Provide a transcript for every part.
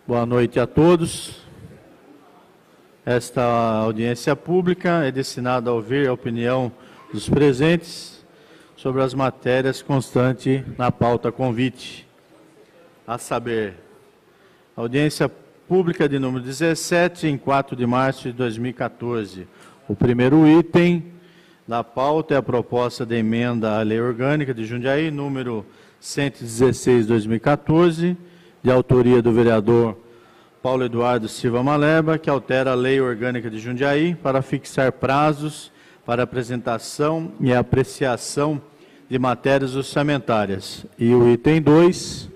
Boa noite a todos. Esta audiência pública é destinada a ouvir a opinião dos presentes sobre as matérias constantes na pauta convite, a saber, audiência pública de número 17, em 4 de março de 2014. O primeiro item da pauta é a proposta de emenda à Lei Orgânica de Jundiaí, número 116/2014, de autoria do vereador Paulo Eduardo Silva Maleba, que altera a Lei Orgânica de Jundiaí para fixar prazos para apresentação e apreciação de matérias orçamentárias. E o item 2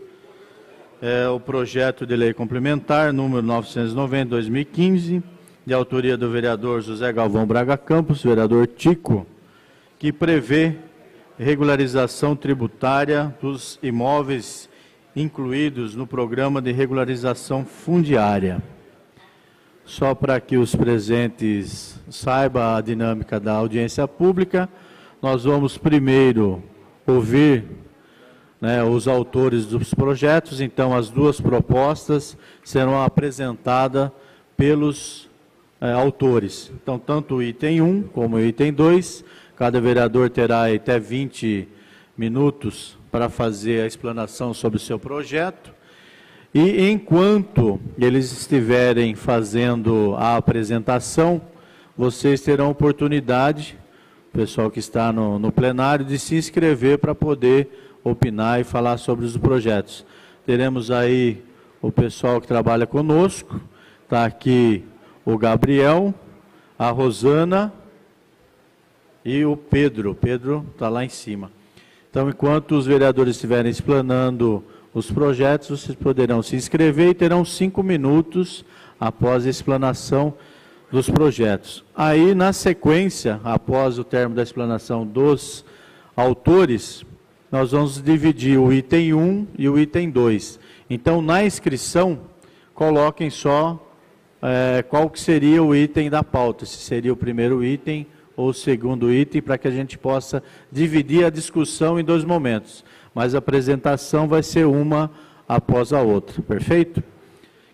é o projeto de lei complementar número 990/2015, de autoria do vereador José Galvão Braga Campos, vereador Tico, que prevê regularização tributária dos imóveis incluídos no programa de regularização fundiária. Só para que os presentes saibam a dinâmica da audiência pública, nós vamos primeiro ouvir os autores dos projetos. Então, as duas propostas serão apresentadas pelos autores. Então, tanto o item 1 como o item 2, cada vereador terá até 20 minutos para fazer a explanação sobre o seu projeto. E enquanto eles estiverem fazendo a apresentação, vocês terão oportunidade, o pessoal que está no plenário, de se inscrever para poder opinar e falar sobre os projetos. Teremos aí o pessoal que trabalha conosco, está aqui o Gabriel, a Rosana e o Pedro. O Pedro está lá em cima. Então, enquanto os vereadores estiverem explanando os projetos, vocês poderão se inscrever e terão 5 minutos após a explanação dos projetos. Aí, na sequência, após o término da explanação dos autores, nós vamos dividir o item 1 e o item 2. Então, na inscrição, coloquem só qual que seria o item da pauta, se seria o primeiro item ou o segundo item, para que a gente possa dividir a discussão em 2 momentos. Mas a apresentação vai ser uma após a outra, perfeito?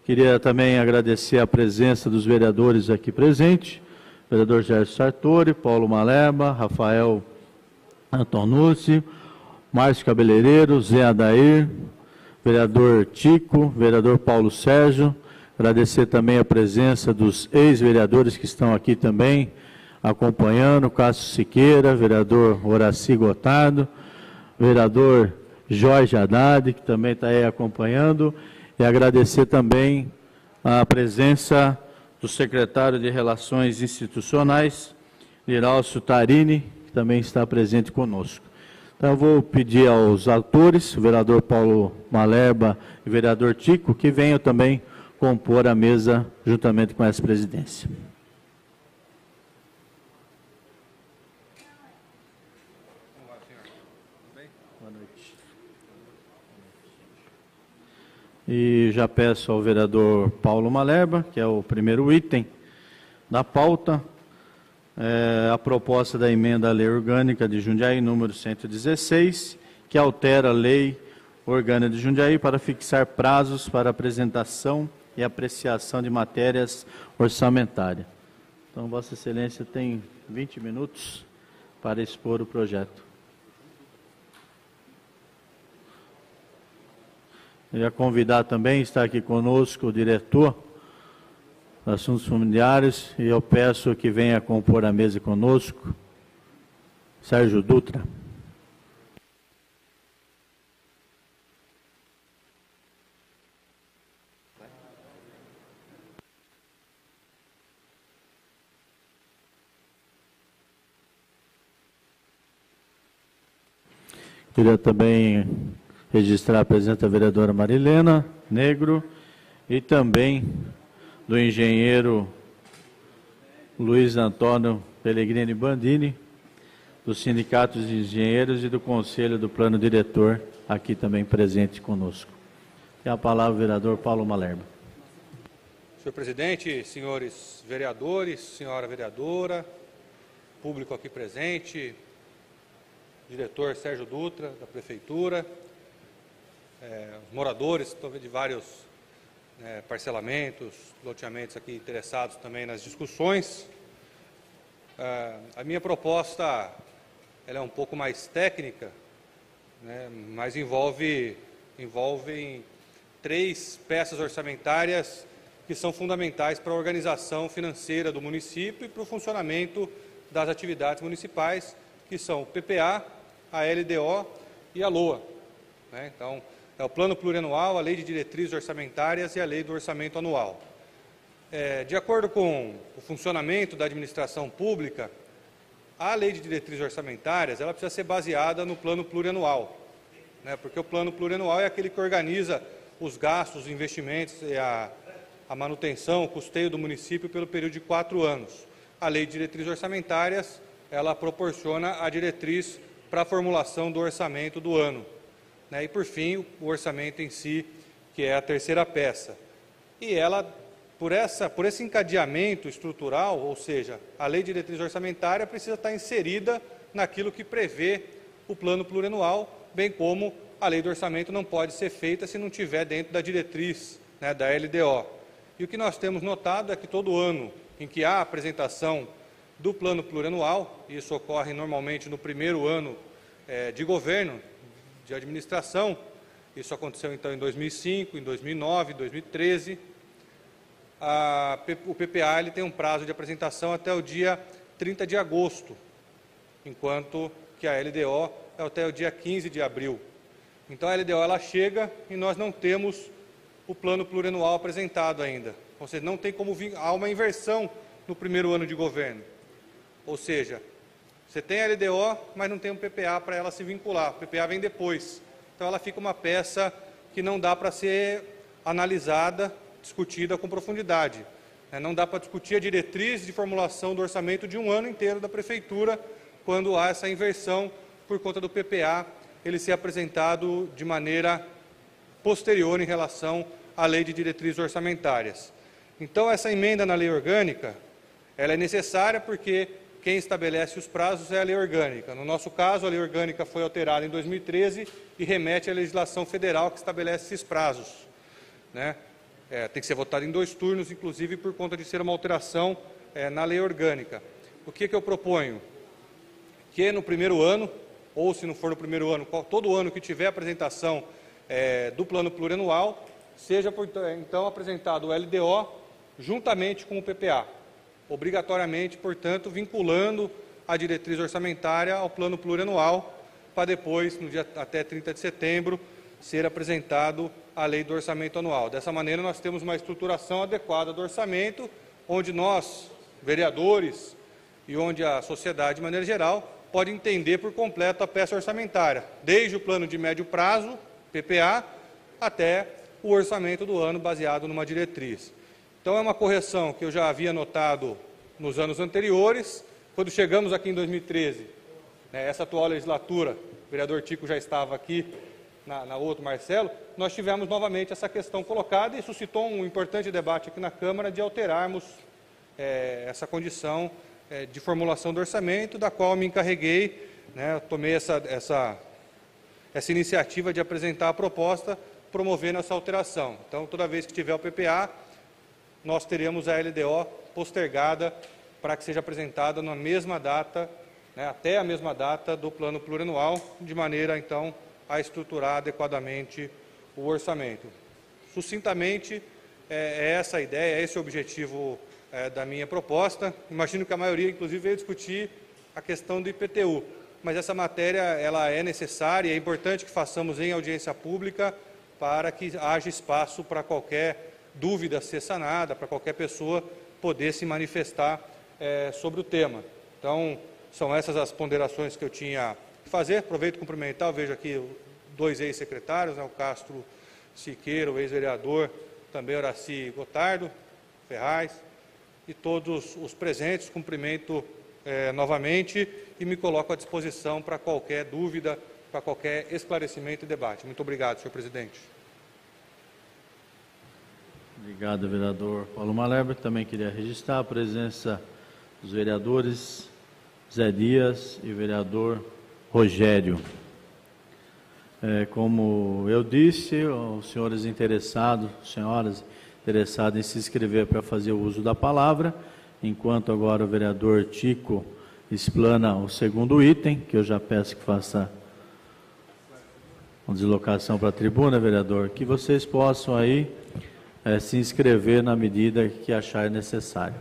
Queria também agradecer a presença dos vereadores aqui presentes, vereador Gerson Sartori, Paulo Maleba, Rafael Antonucci, Márcio Cabeleireiro, Zé Adair, vereador Tico, vereador Paulo Sérgio. Agradecer também a presença dos ex-vereadores que estão aqui também, acompanhando, Cássio Siqueira, vereador Horaci Gotardo, vereador Jorge Haddad, que também está aí acompanhando, e agradecer também a presença do secretário de Relações Institucionais, Liralcio Tarini, que também está presente conosco. Então, eu vou pedir aos autores, o vereador Paulo Maleba e o vereador Tico, que venham também compor a mesa juntamente com essa presidência. E já peço ao vereador Paulo Maleba, que é o primeiro item da pauta, a proposta da emenda à Lei Orgânica de Jundiaí, número 116, que altera a Lei Orgânica de Jundiaí para fixar prazos para apresentação e apreciação de matérias orçamentárias. Então, Vossa Excelência tem 20 minutos para expor o projeto. Eu ia convidar também, está aqui conosco o diretor de Assuntos Familiares, e eu peço que venha compor a mesa conosco, Sérgio Dutra. Queria também registrar a presença da vereadora Marilena Negro e também do engenheiro Luiz Antônio Pellegrini Bandini, do Sindicato de Engenheiros e do Conselho do Plano Diretor, aqui também presente conosco. Tem a palavra o vereador Paulo Maleba. Senhor presidente, senhores vereadores, senhora vereadora, público aqui presente, diretor Sérgio Dutra, da Prefeitura, os moradores de vários parcelamentos, loteamentos aqui interessados também nas discussões. A minha proposta ela é um pouco mais técnica, né, mas envolvem 3 peças orçamentárias que são fundamentais para a organização financeira do município e para o funcionamento das atividades municipais, que são o PPA, a LDO e a LOA. Né? Então, é o Plano Plurianual, a Lei de Diretrizes Orçamentárias e a Lei do Orçamento Anual. De acordo com o funcionamento da administração pública, a Lei de Diretrizes Orçamentárias ela precisa ser baseada no Plano Plurianual, né? Porque o Plano Plurianual é aquele que organiza os gastos, os investimentos e a manutenção, o custeio do município pelo período de 4 anos. A Lei de Diretrizes Orçamentárias ela proporciona a diretriz para a formulação do orçamento do ano. Né? E, por fim, o orçamento em si, que é a terceira peça. E ela, por esse encadeamento estrutural, ou seja, a Lei de Diretriz Orçamentária precisa estar inserida naquilo que prevê o Plano Plurianual, bem como a Lei do Orçamento não pode ser feita se não estiver dentro da diretriz, né, da LDO. E o que nós temos notado é que todo ano em que há a apresentação do Plano Plurianual, e isso ocorre normalmente no primeiro ano de governo, de administração, isso aconteceu então em 2005, em 2009, 2013, o PPA ele tem um prazo de apresentação até o dia 30 de agosto, enquanto que a LDO é até o dia 15 de abril. Então a LDO ela chega e nós não temos o plano plurianual apresentado ainda. Ou seja, não tem como vir, há uma inversão no primeiro ano de governo. Ou seja, você tem a LDO, mas não tem um PPA para ela se vincular. O PPA vem depois. Então ela fica uma peça que não dá para ser analisada, discutida com profundidade. Não dá para discutir a diretriz de formulação do orçamento de um ano inteiro da Prefeitura, quando há essa inversão por conta do PPA, ele ser apresentado de maneira posterior em relação à Lei de Diretrizes Orçamentárias. Então, essa emenda na Lei Orgânica, ela é necessária porque quem estabelece os prazos é a Lei Orgânica. No nosso caso, a Lei Orgânica foi alterada em 2013 e remete à legislação federal que estabelece esses prazos. Né? Tem que ser votado em 2 turnos, inclusive por conta de ser uma alteração na Lei Orgânica. O que eu proponho? Que no primeiro ano, ou se não for no primeiro ano, todo ano que tiver apresentação do Plano Plurianual, seja, então, apresentado o LDO juntamente com o PPA. Obrigatoriamente, portanto, vinculando a diretriz orçamentária ao Plano Plurianual, para depois, no dia até 30 de setembro, ser apresentado a Lei do Orçamento Anual. Dessa maneira, nós temos uma estruturação adequada do orçamento, onde nós, vereadores, e onde a sociedade, de maneira geral, pode entender por completo a peça orçamentária, desde o plano de médio prazo, PPA, até o orçamento do ano baseado numa diretriz. Então, é uma correção que eu já havia notado nos anos anteriores. Quando chegamos aqui em 2013, essa atual legislatura, o vereador Tico já estava aqui, na outra, Marcelo, nós tivemos novamente essa questão colocada e suscitou um importante debate aqui na Câmara de alterarmos essa condição de formulação do orçamento, da qual me encarreguei, eu tomei essa iniciativa de apresentar a proposta, promovendo essa alteração. Então, toda vez que tiver o PPA, nós teremos a LDO postergada para que seja apresentada na mesma data, até a mesma data do Plano Plurianual, de maneira, então, a estruturar adequadamente o orçamento. Sucintamente, é essa a ideia, é esse o objetivo da minha proposta. Imagino que a maioria, inclusive, veio discutir a questão do IPTU, mas essa matéria ela é necessária e é importante que façamos em audiência pública para que haja espaço para qualquer dúvida ser sanada, para qualquer pessoa poder se manifestar sobre o tema. Então, são essas as ponderações que eu tinha que fazer. Aproveito e cumprimentar, eu vejo aqui 2 ex-secretários, o Castro Siqueira, o ex-vereador, também Horaci Gotardo Ferraz, e todos os presentes. Cumprimento novamente e me coloco à disposição para qualquer dúvida, para qualquer esclarecimento e debate. Muito obrigado, senhor presidente. Obrigado, vereador Paulo Maleba. Também queria registrar a presença dos vereadores Zé Dias e vereador Rogério. Como eu disse, os senhores interessados, senhoras interessado em se inscrever para fazer o uso da palavra, enquanto agora o vereador Tico explana o segundo item, que eu já peço que faça uma deslocação para a tribuna, vereador, que vocês possam aí se inscrever na medida que acharem necessário,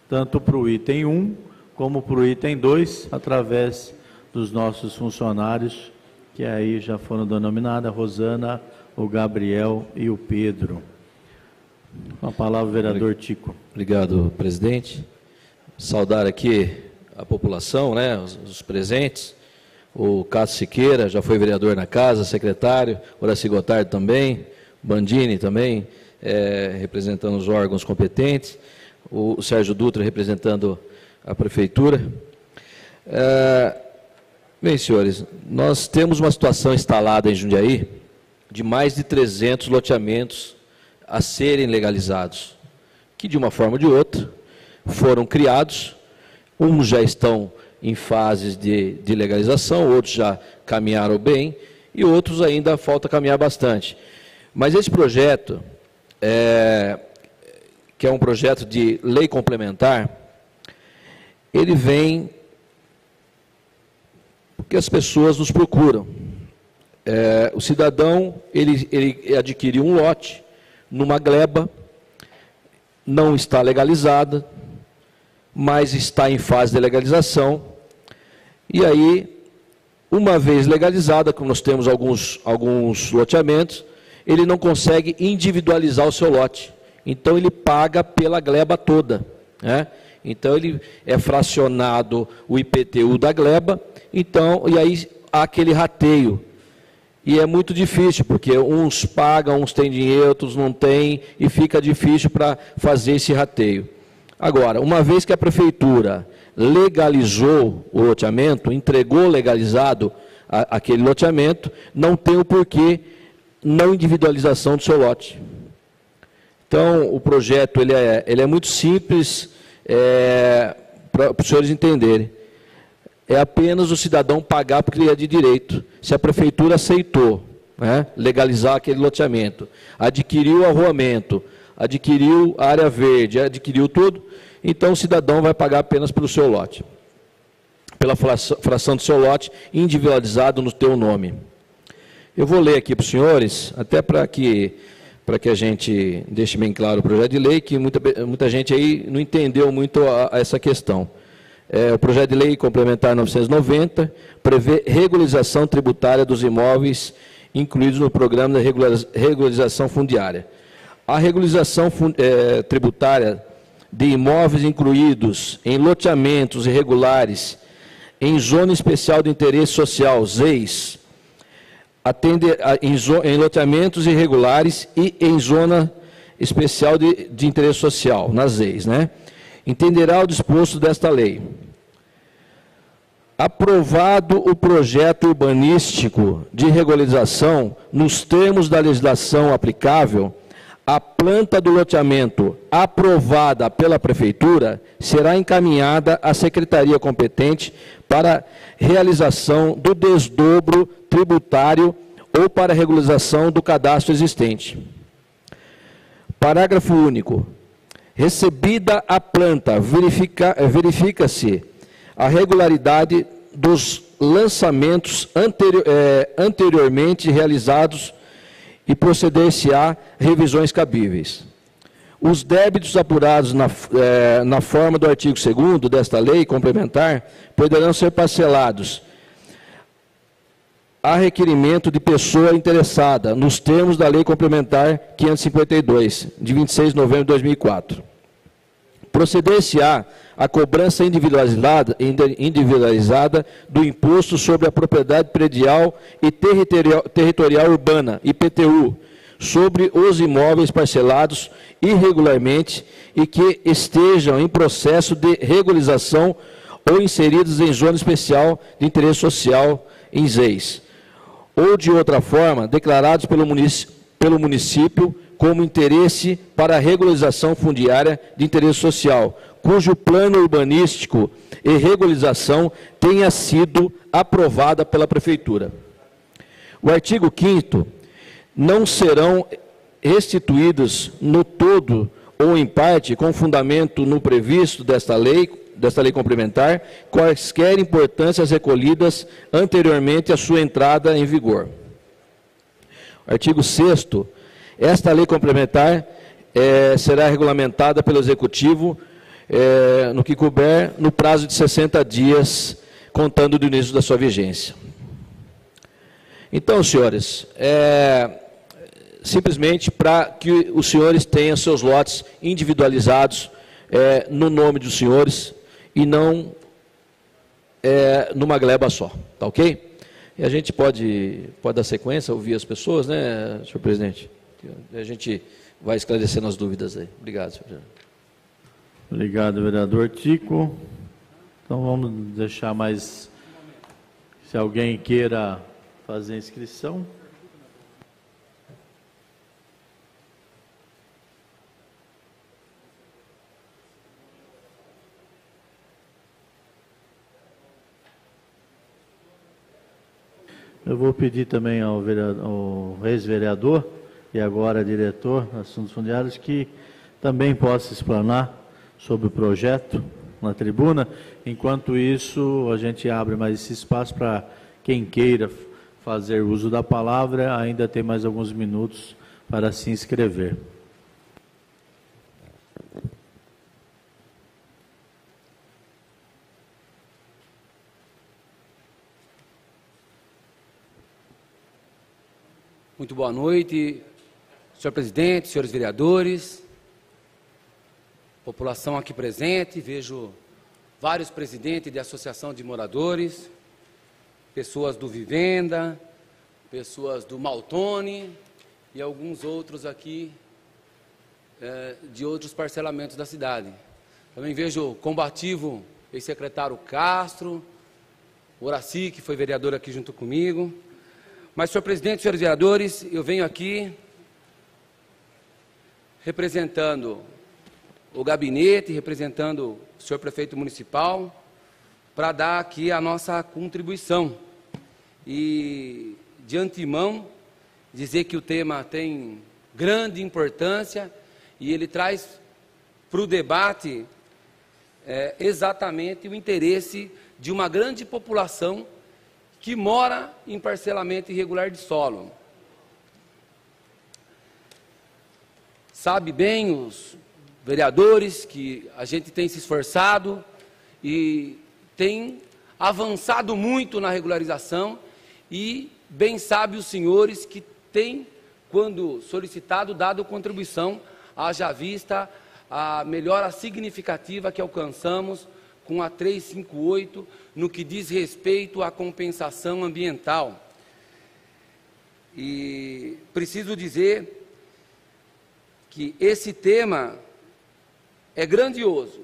tanto para o item 1 como para o item 2, através dos nossos funcionários, que aí já foram denominados, a Rosana, o Gabriel e o Pedro. Com a palavra, vereador Tico. Obrigado, presidente. Saudar aqui a população, né, os presentes. O Cássio Siqueira, já foi vereador na casa, secretário, Horaci Gotardo também, Bandini também, representando os órgãos competentes, o Sérgio Dutra representando a prefeitura. Bem, senhores, nós temos uma situação instalada em Jundiaí de mais de 300 loteamentos a serem legalizados, que de uma forma ou de outra foram criados, uns já estão em fases de legalização, outros já caminharam bem e outros ainda falta caminhar bastante. Mas esse projeto, que é um projeto de lei complementar, ele vem porque as pessoas nos procuram. O cidadão, ele adquiriu um lote numa gleba, não está legalizada, mas está em fase de legalização, e aí, uma vez legalizada, como nós temos alguns loteamentos, ele não consegue individualizar o seu lote, então ele paga pela gleba toda, né? Então ele é fracionado o IPTU da gleba, então, e aí há aquele rateio, e é muito difícil, porque uns pagam, uns têm dinheiro, outros não têm, e fica difícil para fazer esse rateio. Agora, uma vez que a prefeitura legalizou o loteamento, entregou legalizado aquele loteamento, não tem o porquê não individualização do seu lote. Então, o projeto ele é muito simples, para os senhores entenderem. É apenas o cidadão pagar porque ele é de direito. Se a prefeitura aceitou, né, legalizar aquele loteamento, adquiriu o arruamento, adquiriu a área verde, adquiriu tudo, então o cidadão vai pagar apenas pelo seu lote, pela fração do seu lote individualizado no teu nome. Eu vou ler aqui para os senhores, até para que a gente deixe bem claro o projeto de lei, que muita gente aí não entendeu muito essa questão. O projeto de lei complementar 990 prevê regularização tributária dos imóveis incluídos no programa de regularização fundiária. A regularização tributária de imóveis incluídos em loteamentos irregulares em zona especial de interesse social, ZEIS, em loteamentos irregulares e em zona especial de interesse social, nas ZEIS, né? Entenderá o disposto desta lei. Aprovado o projeto urbanístico de regularização nos termos da legislação aplicável, a planta do loteamento aprovada pela Prefeitura será encaminhada à Secretaria competente para realização do desdobro tributário ou para regularização do cadastro existente. Parágrafo único. Recebida a planta, verifica-se a regularidade dos lançamentos anteriormente realizados e proceder-se-á revisões cabíveis. Os débitos apurados na forma do artigo 2º desta lei complementar poderão ser parcelados a requerimento de pessoa interessada, nos termos da Lei Complementar 552, de 26 de novembro de 2004. Proceder-se-á a cobrança individualizada do Imposto sobre a Propriedade Predial e Territorial Urbana, IPTU, sobre os imóveis parcelados irregularmente e que estejam em processo de regularização ou inseridos em zona especial de interesse social, em ZEIS, ou de outra forma declarados pelo município como interesse para a regularização fundiária de interesse social, cujo plano urbanístico e regularização tenha sido aprovada pela Prefeitura. O artigo 5º, não serão restituídas no todo ou em parte, com fundamento no previsto desta lei complementar, quaisquer importâncias recolhidas anteriormente à sua entrada em vigor. Artigo 6º. Esta lei complementar será regulamentada pelo Executivo, no que couber, no prazo de 60 dias, contando do início da sua vigência. Então, senhores, simplesmente para que os senhores tenham seus lotes individualizados no nome dos senhores e não numa gleba só, tá ok? E a gente pode dar sequência, ouvir as pessoas, né, senhor presidente? A gente vai esclarecendo as dúvidas aí. Obrigado, senhor presidente. Obrigado, vereador Tico. Então, vamos deixar mais, se alguém queira fazer a inscrição. Eu vou pedir também ao ex-vereador e agora diretor de Assuntos Fundiários que também possa explanar sobre o projeto na tribuna. Enquanto isso, a gente abre mais esse espaço para quem queira fazer uso da palavra, ainda tem mais alguns minutos para se inscrever. Muito boa noite, senhor presidente, senhores vereadores, população aqui presente. Vejo vários presidentes de associação de moradores, pessoas do Vivenda, pessoas do Maltone e alguns outros aqui de outros parcelamentos da cidade. Também vejo o combativo ex-secretário Castro, Horaci, que foi vereador aqui junto comigo. Mas, senhor presidente, senhores vereadores, eu venho aqui representando o gabinete, representando o senhor prefeito municipal, para dar aqui a nossa contribuição. E, de antemão, dizer que o tema tem grande importância e ele traz para o debate exatamente o interesse de uma grande população que mora em parcelamento irregular de solo. Sabe bem os vereadores que a gente tem se esforçado e tem avançado muito na regularização e bem sabe os senhores que tem, quando solicitado, dado contribuição, haja vista a melhora significativa que alcançamos com a 358, no que diz respeito à compensação ambiental. E preciso dizer que esse tema é grandioso,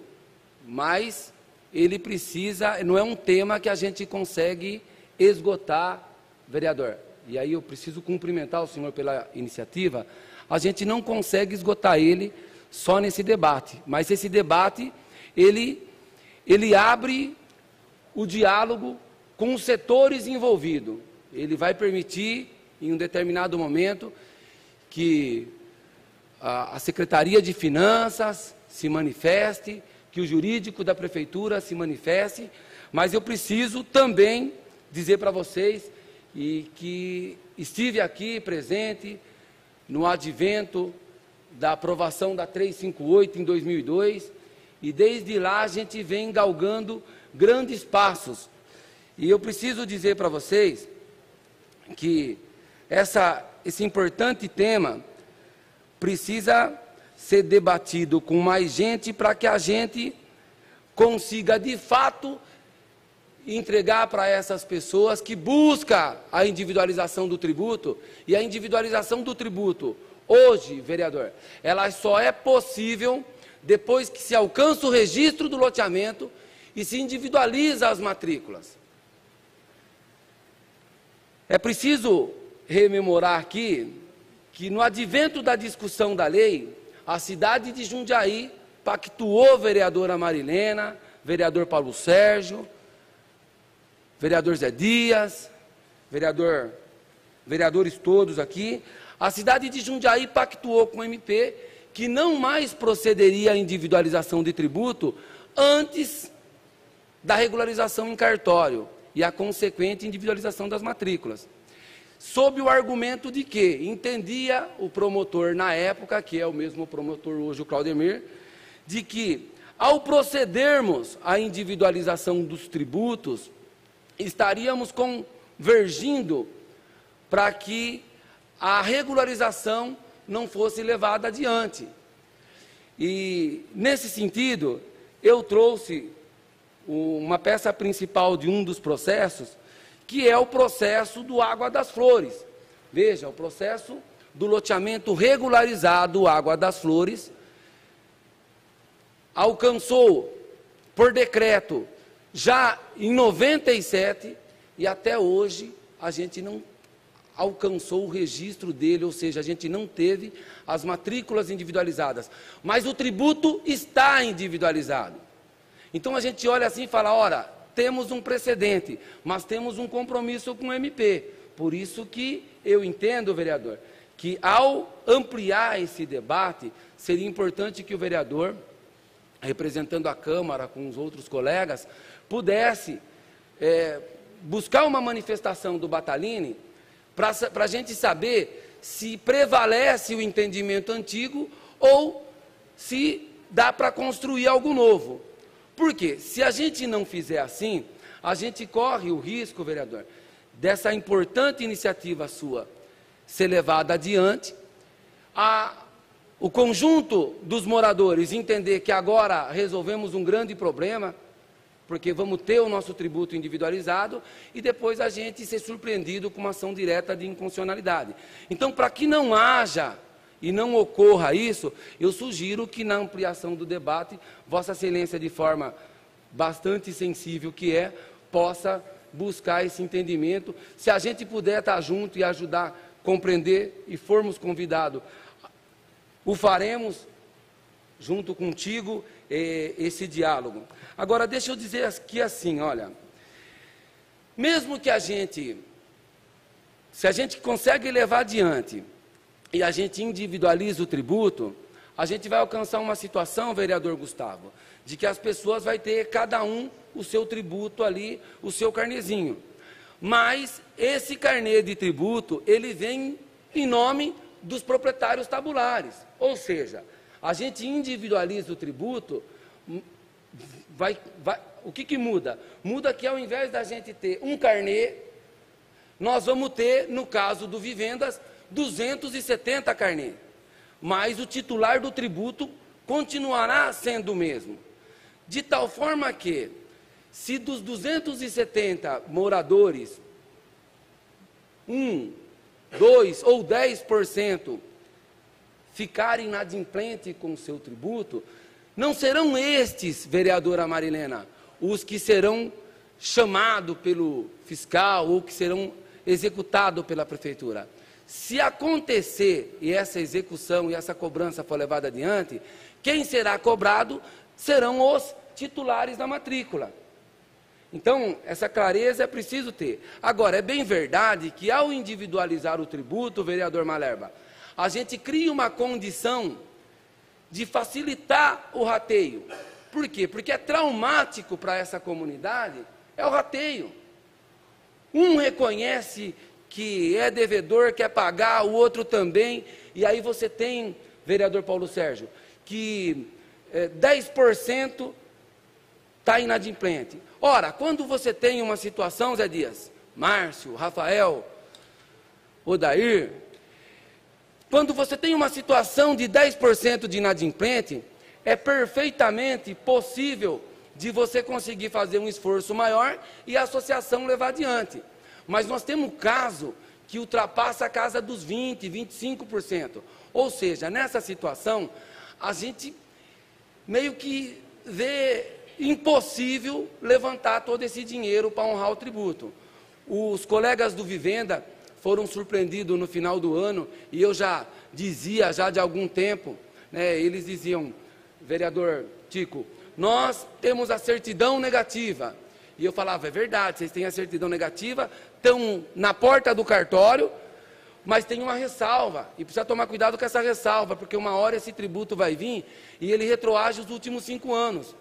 mas ele precisa, não é um tema que a gente consegue esgotar, vereador. E aí eu preciso cumprimentar o senhor pela iniciativa. A gente não consegue esgotar ele só nesse debate, mas esse debate, ele abre o diálogo com os setores envolvidos. Ele vai permitir, em um determinado momento, que a Secretaria de Finanças se manifeste, que o jurídico da Prefeitura se manifeste, mas eu preciso também dizer para vocês e que estive aqui presente no advento da aprovação da 358 em 2002, e desde lá a gente vem galgando grandes passos. E eu preciso dizer para vocês que esse importante tema precisa ser debatido com mais gente para que a gente consiga, de fato, entregar para essas pessoas que buscam a individualização do tributo. E a individualização do tributo, hoje, vereador, ela só é possível depois que se alcança o registro do loteamento e se individualiza as matrículas. É preciso rememorar aqui que no advento da discussão da lei, a cidade de Jundiaí pactuou vereadora Marilena, vereador Paulo Sérgio, vereador Zé Dias, vereadores todos aqui, a cidade de Jundiaí pactuou com o MP que não mais procederia à individualização de tributo antes da regularização em cartório e a consequente individualização das matrículas, sob o argumento de que entendia o promotor na época, que é o mesmo promotor hoje, o Claudemir, de que ao procedermos à individualização dos tributos, estaríamos convergindo para que a regularização não fosse levada adiante. E, nesse sentido, eu trouxe uma peça principal de um dos processos, que é o processo do Água das Flores. Veja, o processo do loteamento regularizado Água das Flores alcançou, por decreto, já em 97, e até hoje a gente não alcançou o registro dele, ou seja, a gente não teve as matrículas individualizadas, mas o tributo está individualizado. Então a gente olha assim e fala, ora, temos um precedente, mas temos um compromisso com o MP. Por isso que eu entendo, vereador, que ao ampliar esse debate, seria importante que o vereador, representando a Câmara com os outros colegas, pudesse buscar uma manifestação do Battaglini para a gente saber se prevalece o entendimento antigo ou se dá para construir algo novo. Por quê? Se a gente não fizer assim, a gente corre o risco, vereador, dessa importante iniciativa sua ser levada adiante, o conjunto dos moradores entender que agora resolvemos um grande problema, porque vamos ter o nosso tributo individualizado, e depois a gente ser surpreendido com uma ação direta de inconstitucionalidade. Então, para que não haja e não ocorra isso, eu sugiro que na ampliação do debate, Vossa Excelência, de forma bastante sensível que é, possa buscar esse entendimento. Se a gente puder estar junto e ajudar a compreender e formos convidados, o faremos junto contigo, esse diálogo. Agora, deixa eu dizer aqui assim, olha, mesmo que se a gente consegue levar adiante e a gente individualiza o tributo, a gente vai alcançar uma situação, vereador Gustavo, de que as pessoas vão ter cada um o seu tributo ali, o seu carnezinho. Mas esse carnê de tributo, ele vem em nome dos proprietários tabulares. Ou seja, a gente individualiza o tributo, o que muda? Muda que ao invés da gente ter um carnê, nós vamos ter, no caso do Vivendas, 270 carnê. Mas o titular do tributo continuará sendo o mesmo. De tal forma que, se dos 270 moradores, 1, 2 ou 10% ficarem inadimplentes com o seu tributo, não serão estes, vereadora Marilena, os que serão chamados pelo fiscal ou que serão executados pela prefeitura. Se acontecer e essa execução e essa cobrança for levada adiante, quem será cobrado serão os titulares da matrícula. Então, essa clareza é preciso ter. Agora, é bem verdade que ao individualizar o tributo, vereador Malerba, a gente cria uma condição de facilitar o rateio. Por quê? Porque é traumático para essa comunidade, é o rateio. Um reconhece que é devedor, quer pagar, o outro também, e aí você tem, vereador Paulo Sérgio, que 10% está inadimplente. Ora, quando você tem uma situação, Zé Dias, Márcio, Rafael, Odair, quando você tem uma situação de 10% de inadimplente, é perfeitamente possível de você conseguir fazer um esforço maior e a associação levar adiante. Mas nós temos um caso que ultrapassa a casa dos 20%, 25%. Ou seja, nessa situação, a gente meio que vê impossível levantar todo esse dinheiro para honrar o tributo. Os colegas do Vivenda foram surpreendidos no final do ano, e eu já dizia, já de algum tempo, né, eles diziam, vereador Tico, nós temos a certidão negativa. E eu falava, é verdade, vocês têm a certidão negativa, estão na porta do cartório, Mas tem uma ressalva, e precisa tomar cuidado com essa ressalva, porque uma hora esse tributo vai vir e ele retroage os últimos 5 anos.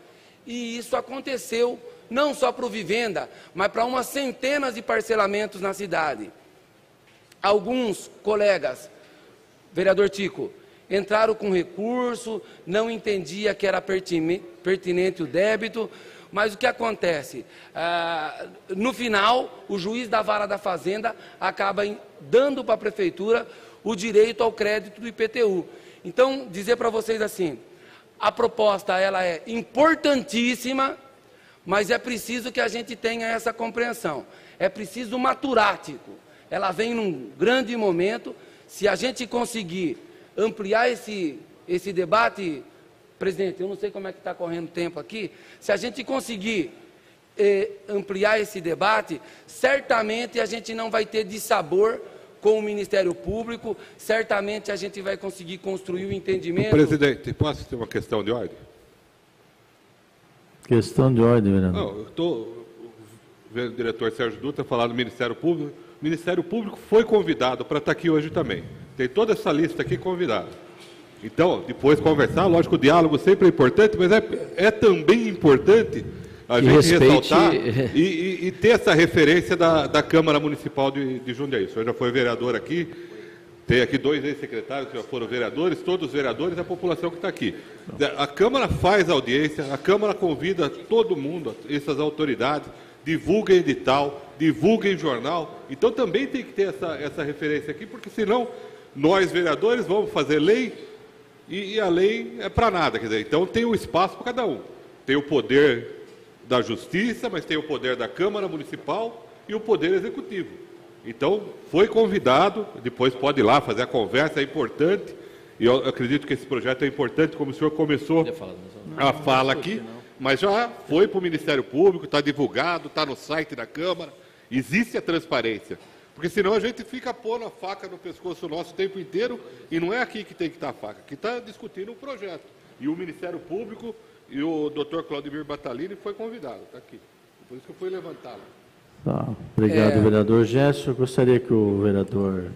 E isso aconteceu não só para o Vivenda, mas para umas centenas de parcelamentos na cidade. Alguns colegas, vereador Tico, entraram com recurso, não entendia que era pertinente o débito, mas o que acontece? No final, o juiz da vara da Fazenda acaba dando para a Prefeitura o direito ao crédito do IPTU. Então, dizer para vocês assim, a proposta ela é importantíssima, mas é preciso que a gente tenha essa compreensão. É preciso maturar, Tico. Ela vem num grande momento. Se a gente conseguir ampliar esse debate, presidente, eu não sei como é que está correndo o tempo aqui, se a gente conseguir ampliar esse debate, certamente a gente não vai ter dissabor com o Ministério Público, certamente a gente vai conseguir construir o entendimento... Presidente, posso ter uma questão de ordem? Questão de ordem, vereador. Não, o diretor Sérgio Dutra falando do Ministério Público. O Ministério Público foi convidado para estar aqui hoje também. Tem toda essa lista aqui convidada. Então, depois conversar, lógico, o diálogo sempre é importante, mas é também importante a gente ressaltar e ter essa referência da Câmara Municipal de Jundiaí. O senhor já foi vereador aqui, tem aqui 2 ex-secretários que já foram vereadores, todos os vereadores, a população que está aqui. A Câmara faz audiência, a Câmara convida todo mundo, essas autoridades, divulga edital, divulga em jornal. Então também tem que ter essa referência aqui, porque senão nós, vereadores, vamos fazer lei e a lei é para nada. Quer dizer, então tem um espaço para cada um. Tem o poder da Justiça, mas tem o poder da Câmara Municipal e o poder Executivo. Então, foi convidado, depois pode ir lá fazer a conversa, é importante, e eu acredito que esse projeto é importante, como o senhor começou a fala aqui, mas já foi para o Ministério Público, está divulgado, está no site da Câmara, existe a transparência, porque senão a gente fica pondo a faca no pescoço nosso o tempo inteiro, e não é aqui que tem que estar a faca, aqui está discutindo o projeto, e o Ministério Público e o doutor Claudemir Batalini foi convidado, está aqui, por isso que eu fui levantá-lo. Tá, obrigado, vereador Gerson. Eu gostaria que o vereador...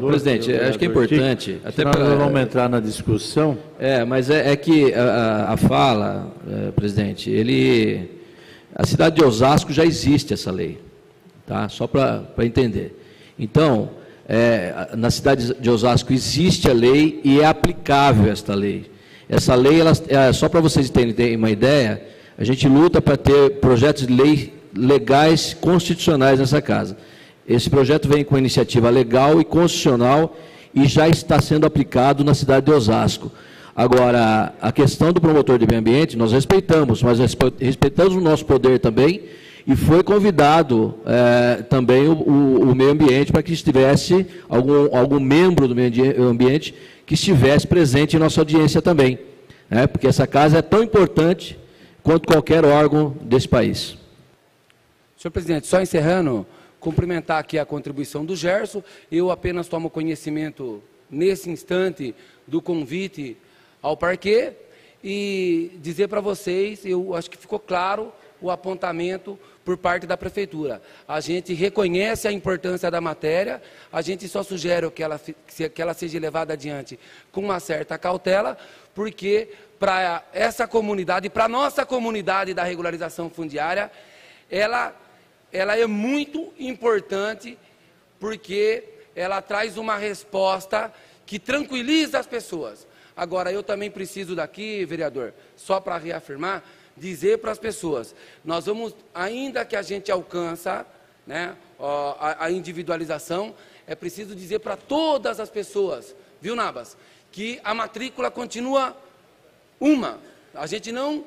presidente, acho que é importante... Até nós vamos entrar na discussão. Mas é que a fala, presidente, a cidade de Osasco já existe essa lei, tá? Só para entender. Então, na cidade de Osasco existe a lei e é aplicável esta lei. Essa lei, só para vocês terem uma ideia, a gente luta para ter projetos de lei legais constitucionais nessa casa. Esse projeto vem com iniciativa legal e constitucional e já está sendo aplicado na cidade de Osasco. Agora, a questão do promotor de meio ambiente, nós respeitamos, mas respeitamos o nosso poder também, e foi convidado também o meio ambiente para que estivesse algum membro do meio ambiente que estivesse presente em nossa audiência também, porque essa casa é tão importante quanto qualquer órgão desse país. Senhor presidente, só encerrando, cumprimentar aqui a contribuição do Gerson. Eu apenas tomo conhecimento, nesse instante, do convite ao parquê e dizer para vocês, eu acho que ficou claro o apontamento por parte da Prefeitura. A gente reconhece a importância da matéria, a gente só sugere que ela seja levada adiante com uma certa cautela, porque para essa comunidade, para a nossa comunidade da regularização fundiária, ela é muito importante, porque ela traz uma resposta que tranquiliza as pessoas. Agora, eu também preciso daqui, vereador, só para reafirmar, dizer para as pessoas, nós vamos, ainda que a gente alcança, né, a individualização, é preciso dizer para todas as pessoas, viu, Nabas, que a matrícula continua uma. A gente não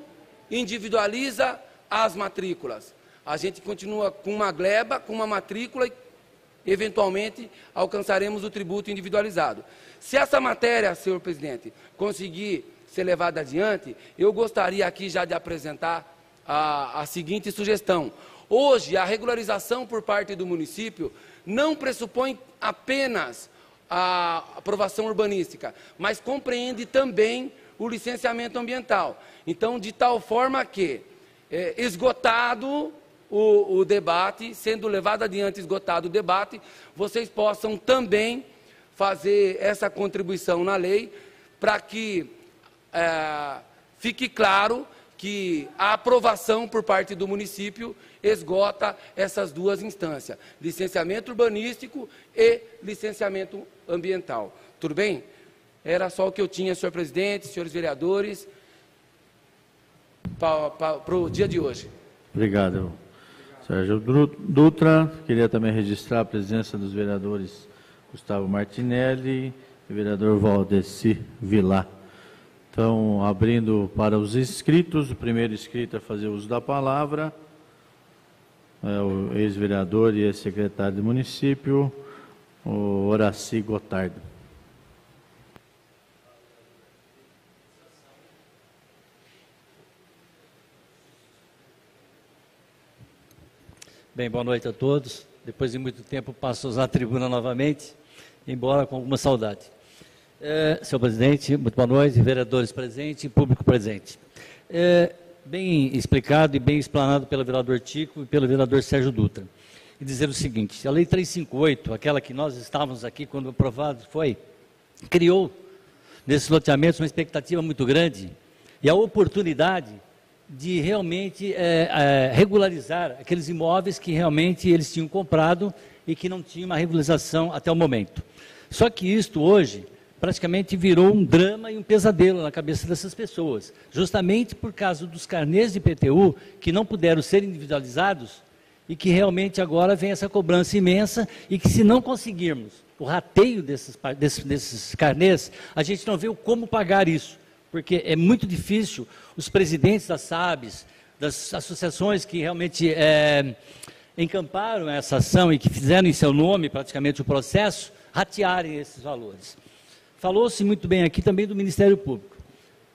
individualiza as matrículas. A gente continua com uma gleba, com uma matrícula e, eventualmente, alcançaremos o tributo individualizado. Se essa matéria, senhor presidente, conseguir ser levada adiante, eu gostaria aqui já de apresentar a seguinte sugestão. Hoje, a regularização por parte do município não pressupõe apenas a aprovação urbanística, mas compreende também o licenciamento ambiental. Então, de tal forma que, esgotado o debate, sendo levado adiante, esgotado o debate, vocês possam também fazer essa contribuição na lei para que fique claro que a aprovação por parte do município esgota essas duas instâncias, licenciamento urbanístico e licenciamento ambiental. Tudo bem? Era só o que eu tinha, senhor presidente, senhores vereadores, para o dia de hoje. Obrigado, Sérgio Dutra. Queria também registrar a presença dos vereadores Gustavo Martinelli e vereador Valdeci Vilar. Então, abrindo para os inscritos, o primeiro inscrito a fazer uso da palavra é o ex-vereador e ex-secretário do município, o Horaci Gotardo. Bem, boa noite a todos. Depois de muito tempo passo a usar a tribuna novamente, embora com alguma saudade. Senhor presidente, muito boa noite, vereadores presentes e público presente. Bem explicado e bem explanado pelo vereador Tico e pelo vereador Sérgio Dutra. E dizer o seguinte, a Lei 358, aquela que nós estávamos aqui quando aprovado criou nesses loteamentos uma expectativa muito grande e a oportunidade de realmente regularizar aqueles imóveis que realmente eles tinham comprado e que não tinham uma regularização até o momento. Só que isto hoje praticamente virou um drama e um pesadelo na cabeça dessas pessoas, justamente por causa dos carnês de IPTU que não puderam ser individualizados e que realmente agora vem essa cobrança imensa e que se não conseguirmos o rateio desses carnês, a gente não vê como pagar isso, porque é muito difícil os presidentes das SABs, das associações que realmente encamparam essa ação e que fizeram em seu nome praticamente o processo, ratearem esses valores. Falou-se muito bem aqui também do Ministério Público.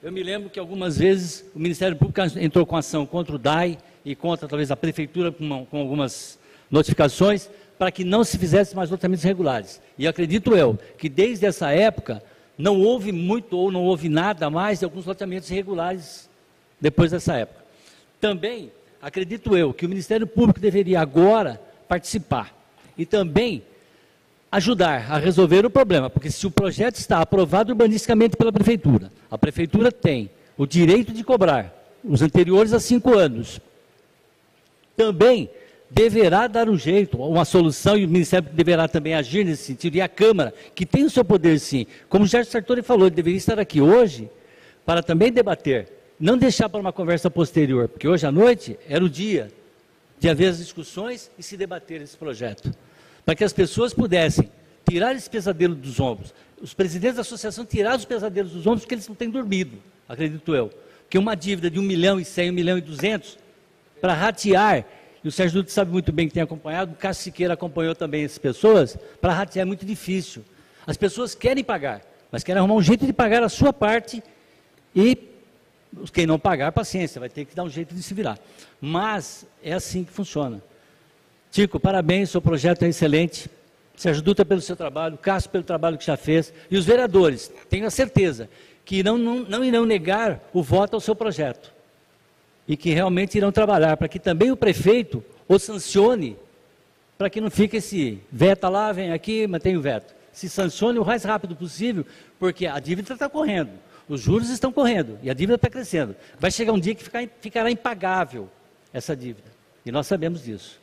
Eu me lembro que algumas vezes o Ministério Público entrou com ação contra o DAI e contra talvez a Prefeitura com algumas notificações para que não se fizesse mais loteamentos regulares. E acredito eu que desde essa época não houve muito ou não houve nada mais de alguns loteamentos irregulares depois dessa época. Também acredito eu que o Ministério Público deveria agora participar e também ajudar a resolver o problema, porque se o projeto está aprovado urbanisticamente pela Prefeitura, a Prefeitura tem o direito de cobrar os anteriores a 5 anos, também deverá dar um jeito, uma solução, e o Ministério deverá também agir nesse sentido, e a Câmara, que tem o seu poder sim, como o Gerson Sartori falou, ele deveria estar aqui hoje, para também debater, não deixar para uma conversa posterior, porque hoje à noite era o dia de haver as discussões e se debater esse projeto, para que as pessoas pudessem tirar esse pesadelo dos ombros, os presidentes da associação tirar os pesadelos dos ombros, porque eles não têm dormido, acredito eu, que uma dívida de 1.100.000, 1.200.000, para ratear, e o Sérgio Dutra sabe muito bem que tem acompanhado, o Cássio Siqueira acompanhou também essas pessoas, para ratear é muito difícil. As pessoas querem pagar, mas querem arrumar um jeito de pagar a sua parte e quem não pagar, paciência, vai ter que dar um jeito de se virar. Mas é assim que funciona. Tico, parabéns, seu projeto é excelente. Sérgio Dutra pelo seu trabalho, Cássio pelo trabalho que já fez, e os vereadores, tenho a certeza que não irão negar o voto ao seu projeto. E que realmente irão trabalhar para que também o prefeito o sancione, para que não fique esse veta lá, vem aqui, mantém o veto. Se sancione o mais rápido possível, porque a dívida está correndo, os juros estão correndo e a dívida está crescendo. Vai chegar um dia que ficará impagável essa dívida, e nós sabemos disso.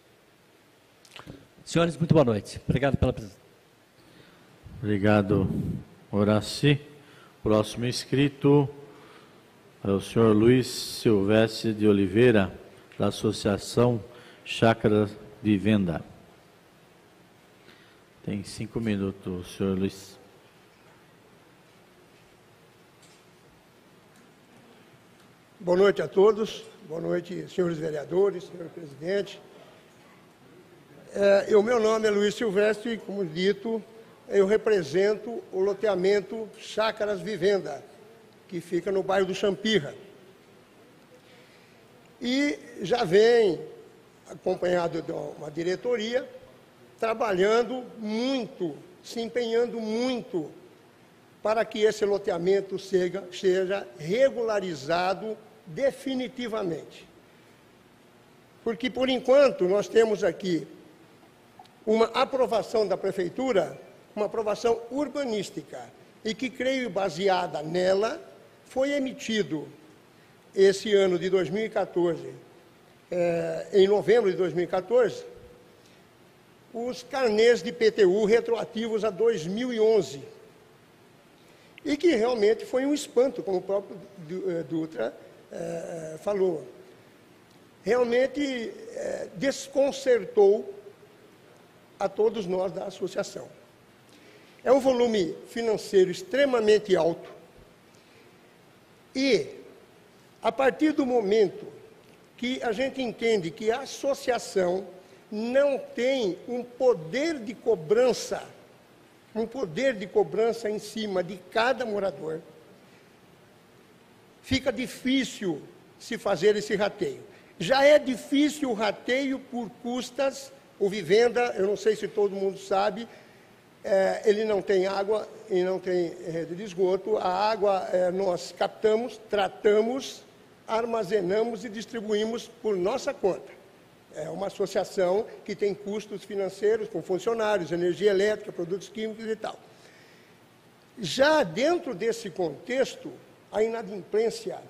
Senhores, muito boa noite. Obrigado pela presença. Obrigado, Horaci. Próximo inscrito é o senhor Luiz Silvestre de Oliveira, da Associação Chácara de Venda. Tem 5 minutos, senhor Luiz. Boa noite a todos. Boa noite, senhores vereadores, senhor presidente. O meu nome é Luiz Silvestre, como dito, eu represento o loteamento Chácaras Vivenda, que fica no bairro do Champirra. E já vem, acompanhado de uma diretoria, trabalhando muito, se empenhando muito, para que esse loteamento seja regularizado definitivamente. Porque, por enquanto, nós temos aqui uma aprovação da Prefeitura, uma aprovação urbanística, e que, creio, baseada nela, foi emitido esse ano de 2014, em novembro de 2014, os carnês de IPTU retroativos a 2011. E que realmente foi um espanto, como o próprio Dutra falou. Realmente desconcertou a todos nós da associação. É um volume financeiro extremamente alto e, a partir do momento que a gente entende que a associação não tem um poder de cobrança em cima de cada morador, fica difícil se fazer esse rateio. Já é difícil o rateio por custas. O Vivenda, eu não sei se todo mundo sabe, ele não tem água e não tem rede de esgoto. A água nós captamos, tratamos, armazenamos e distribuímos por nossa conta. É uma associação que tem custos financeiros com funcionários, energia elétrica, produtos químicos e tal. Já dentro desse contexto, a inadimplência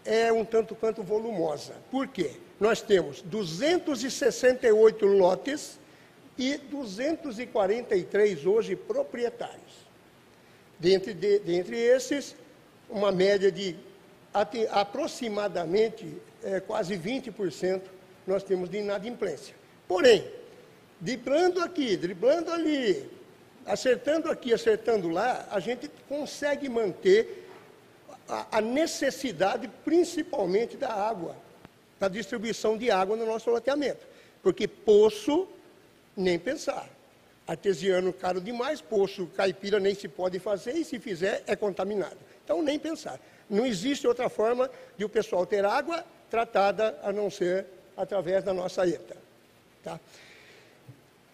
é um tanto quanto volumosa. Por quê? Nós temos 268 lotes e 243 hoje proprietários. Dentre esses, uma média de aproximadamente quase 20% nós temos de inadimplência. Porém, driblando aqui, driblando ali, acertando aqui, acertando lá, a gente consegue manter a necessidade, principalmente da água, da distribuição de água no nosso loteamento. Porque poço, nem pensar. Artesiano caro demais, poço caipira nem se pode fazer, e se fizer é contaminado. Então, nem pensar. Não existe outra forma de o pessoal ter água tratada a não ser através da nossa ETA. Tá?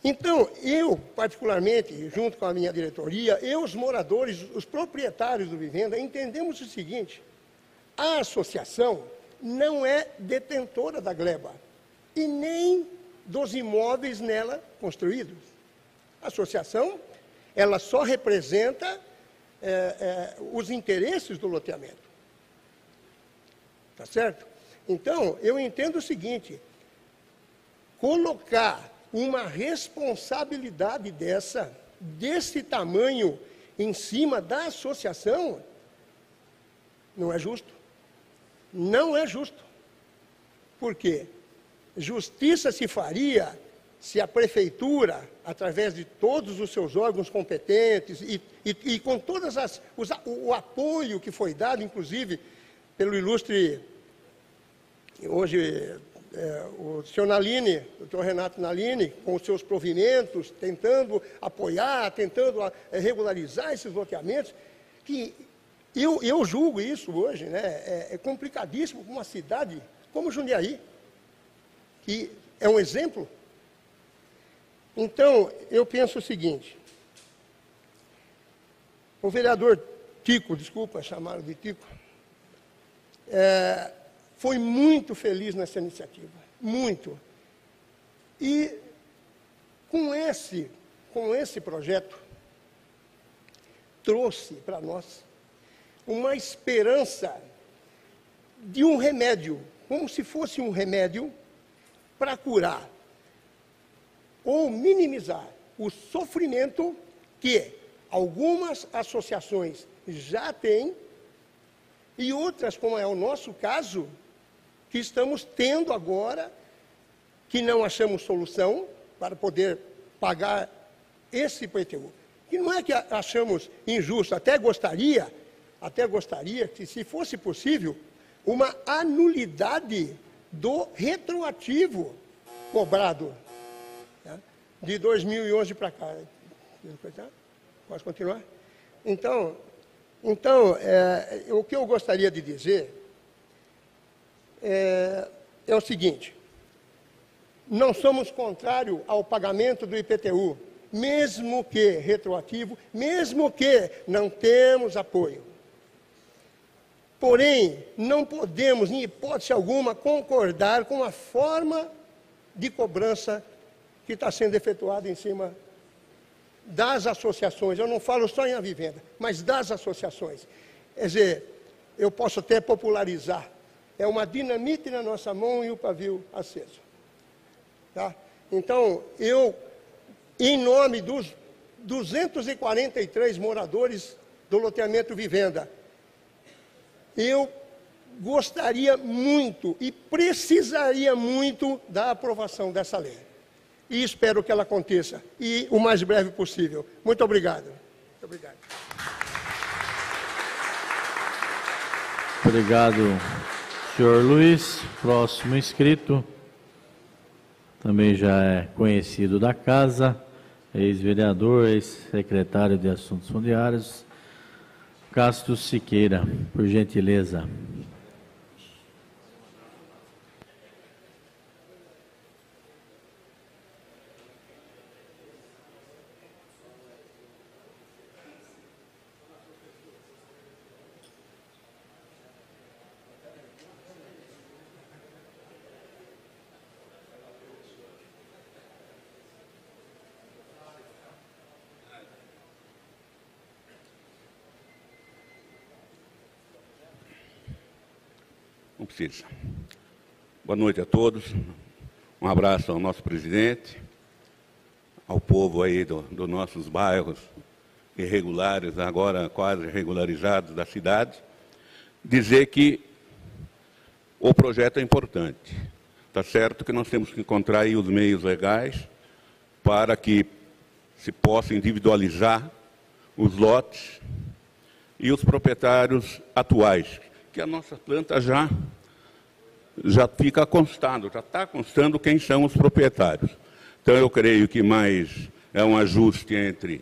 Então, eu, particularmente, junto com a minha diretoria, os moradores, os proprietários do Vivenda, entendemos o seguinte: a associação não é detentora da gleba e nem dos imóveis nela construídos. A associação, ela só representa os interesses do loteamento. Tá certo? Então, eu entendo o seguinte: colocar uma responsabilidade desse tamanho em cima da associação, não é justo. Não é justo. Por quê? Justiça se faria se a prefeitura, através de todos os seus órgãos competentes e com todas o apoio que foi dado, inclusive pelo ilustre, hoje, o senhor Nalini, o doutor Renato Nalini, com os seus provimentos, tentando apoiar, tentando regularizar esses loteamentos, que eu julgo isso hoje, né? É complicadíssimo para uma cidade como Jundiaí, que é um exemplo. Então, eu penso o seguinte: o vereador Tico, desculpa chamá-lo de Tico, foi muito feliz nessa iniciativa, muito. E com esse projeto, trouxe para nós uma esperança de um remédio, como se fosse um remédio para curar ou minimizar o sofrimento que algumas associações já têm e outras, como é o nosso caso, que estamos tendo agora, que não achamos solução para poder pagar esse IPTU. E não é que achamos injusto, até gostaria que, se fosse possível, uma anulidade do retroativo cobrado, né, de 2011 para cá. Posso continuar? Então, o que eu gostaria de dizer é o seguinte: não somos contrários ao pagamento do IPTU, mesmo que retroativo, mesmo que não temos apoio. Porém, não podemos, em hipótese alguma, concordar com a forma de cobrança que está sendo efetuada em cima das associações. Eu não falo só em Avivenda, mas das associações. Quer dizer, eu posso até popularizar. É uma dinamite na nossa mão e o pavio aceso. Tá? Então, eu, em nome dos 243 moradores do loteamento Vivenda, eu gostaria muito e precisaria muito da aprovação dessa lei. E espero que ela aconteça, e o mais breve possível. Muito obrigado. Muito obrigado. Obrigado, senhor Luiz. Próximo inscrito, também já é conhecido da casa, ex-vereador, ex-secretário de Assuntos Fundiários, Castro Siqueira, por gentileza. Não precisa. Boa noite a todos. Um abraço ao nosso presidente, ao povo aí dos nossos bairros irregulares, agora quase regularizados da cidade. Dizer que o projeto é importante. Está certo que nós temos que encontrar aí os meios legais para que se possa individualizar os lotes e os proprietários atuais, que a nossa planta já fica constando, já está constando quem são os proprietários. Então, eu creio que mais é um ajuste entre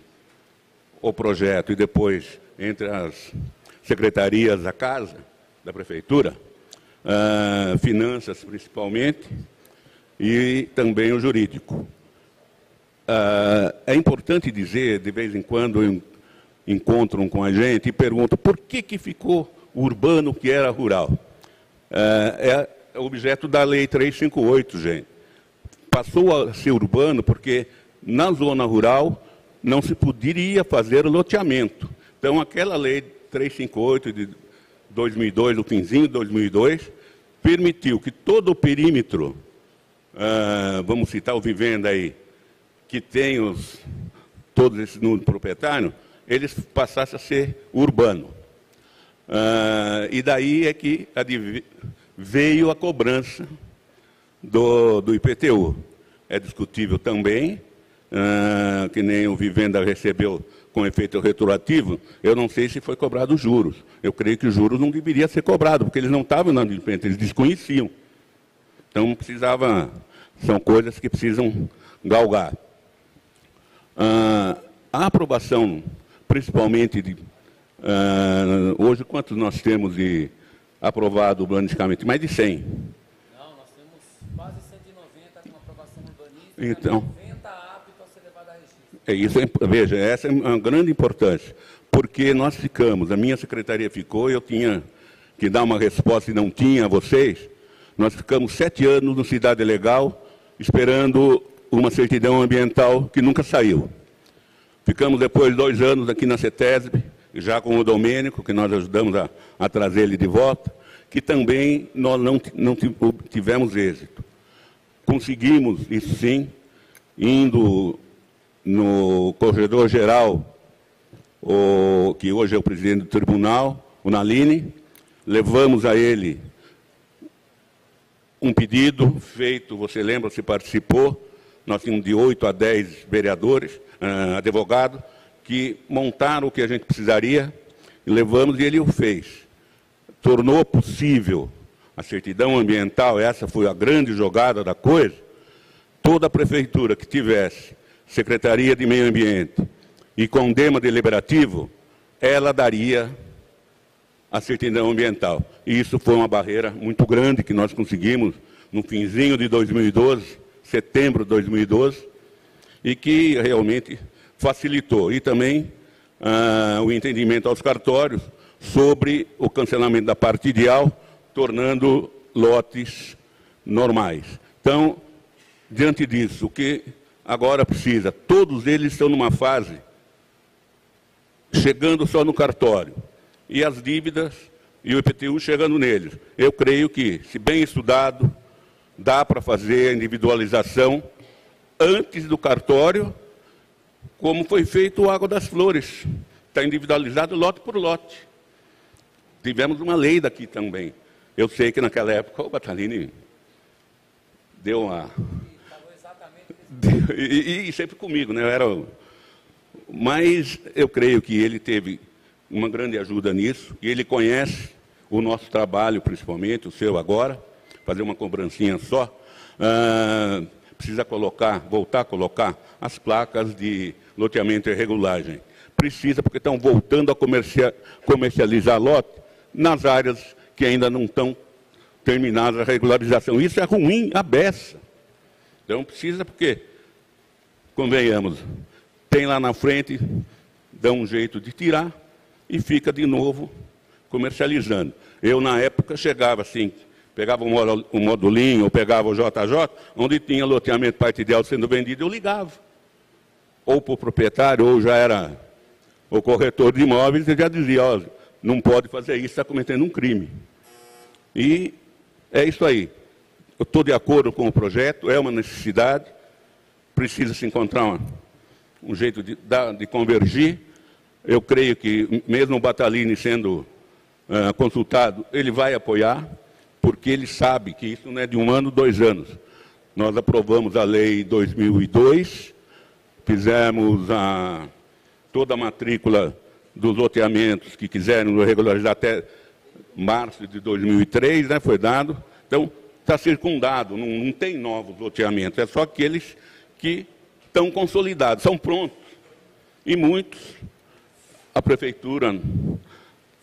o projeto e depois entre as secretarias da casa, da prefeitura, finanças principalmente, e também o jurídico. É importante dizer, de vez em quando encontram com a gente e perguntam por que ficou urbano que era rural. É objeto da Lei 358, gente. Passou a ser urbano porque na zona rural não se poderia fazer loteamento. Então, aquela Lei 358 de 2002, o finzinho de 2002, permitiu que todo o perímetro, vamos citar o Vivenda aí, que tem todos esses números proprietários, eles passassem a ser urbano. E daí é que veio a cobrança do IPTU. É discutível também, que nem o Vivenda recebeu com efeito retroativo, eu não sei se foi cobrado juros. Eu creio que os juros não deveriam ser cobrados, porque eles não estavam na adimplência, eles desconheciam. Então, são coisas que precisam galgar. A aprovação, principalmente hoje, quantos nós temos de aprovado urbanisticamente? Mais de 100. Não, nós temos quase 190 com aprovação urbanística, então, 90 aptos a ser levado a registro. Veja, essa é uma grande importância, porque nós ficamos, a minha secretaria ficou, eu tinha que dar uma resposta e não tinha a vocês, nós ficamos 7 anos no Cidade Legal, esperando uma certidão ambiental que nunca saiu. Ficamos depois 2 anos aqui na CETESB, já com o Domênico, que nós ajudamos a trazer ele de volta, que também nós não tivemos êxito. Conseguimos, isso sim, indo no corregedor geral, que hoje é o presidente do tribunal, o Naline, levamos a ele um pedido feito, você lembra, você participou, nós tínhamos de 8 a 10 vereadores, advogados, que montaram o que a gente precisaria, e levamos e ele o fez. Tornou possível a certidão ambiental, essa foi a grande jogada da coisa, toda a prefeitura que tivesse Secretaria de Meio Ambiente e condema deliberativo, ela daria a certidão ambiental. E isso foi uma barreira muito grande que nós conseguimos no finzinho de 2012, setembro de 2012, e que realmente facilitou. E também o entendimento aos cartórios, sobre o cancelamento da partidial, tornando lotes normais. Então, diante disso, o que agora precisa? Todos eles estão numa fase chegando só no cartório, e as dívidas e o IPTU chegando neles. Eu creio que, se bem estudado, dá para fazer a individualização antes do cartório, como foi feito o Água das Flores. Está individualizado lote por lote. Tivemos uma lei daqui também. Eu sei que naquela época o Batalini deu uma... E sempre comigo, né? Mas eu creio que ele teve uma grande ajuda nisso, e ele conhece o nosso trabalho, principalmente, o seu agora, fazer uma cobrancinha só. Precisa voltar a colocar as placas de loteamento e regulagem. Precisa, porque estão voltando a comercializar lote nas áreas que ainda não estão terminadas a regularização. Isso é ruim, à beça. Então precisa, porque, convenhamos, tem lá na frente, dá um jeito de tirar e fica de novo comercializando. Eu, na época, chegava assim, pegava um modulinho, ou pegava o JJ, onde tinha loteamento partidial sendo vendido, eu ligava. Ou para o proprietário, ou já era o corretor de imóveis, e já dizia, ó, não pode fazer isso, está cometendo um crime. E é isso aí. Eu estou de acordo com o projeto, é uma necessidade, precisa se encontrar um jeito de convergir. Eu creio que, mesmo o Batalini sendo consultado, ele vai apoiar, porque ele sabe que isso não é de 1 ano, 2 anos. Nós aprovamos a lei em 2002, fizemos toda a matrícula dos loteamentos que quiserem regularizar até março de 2003, né, foi dado. Então, está circundado, não tem novos loteamentos, é só aqueles que estão consolidados, são prontos. E muitos, a prefeitura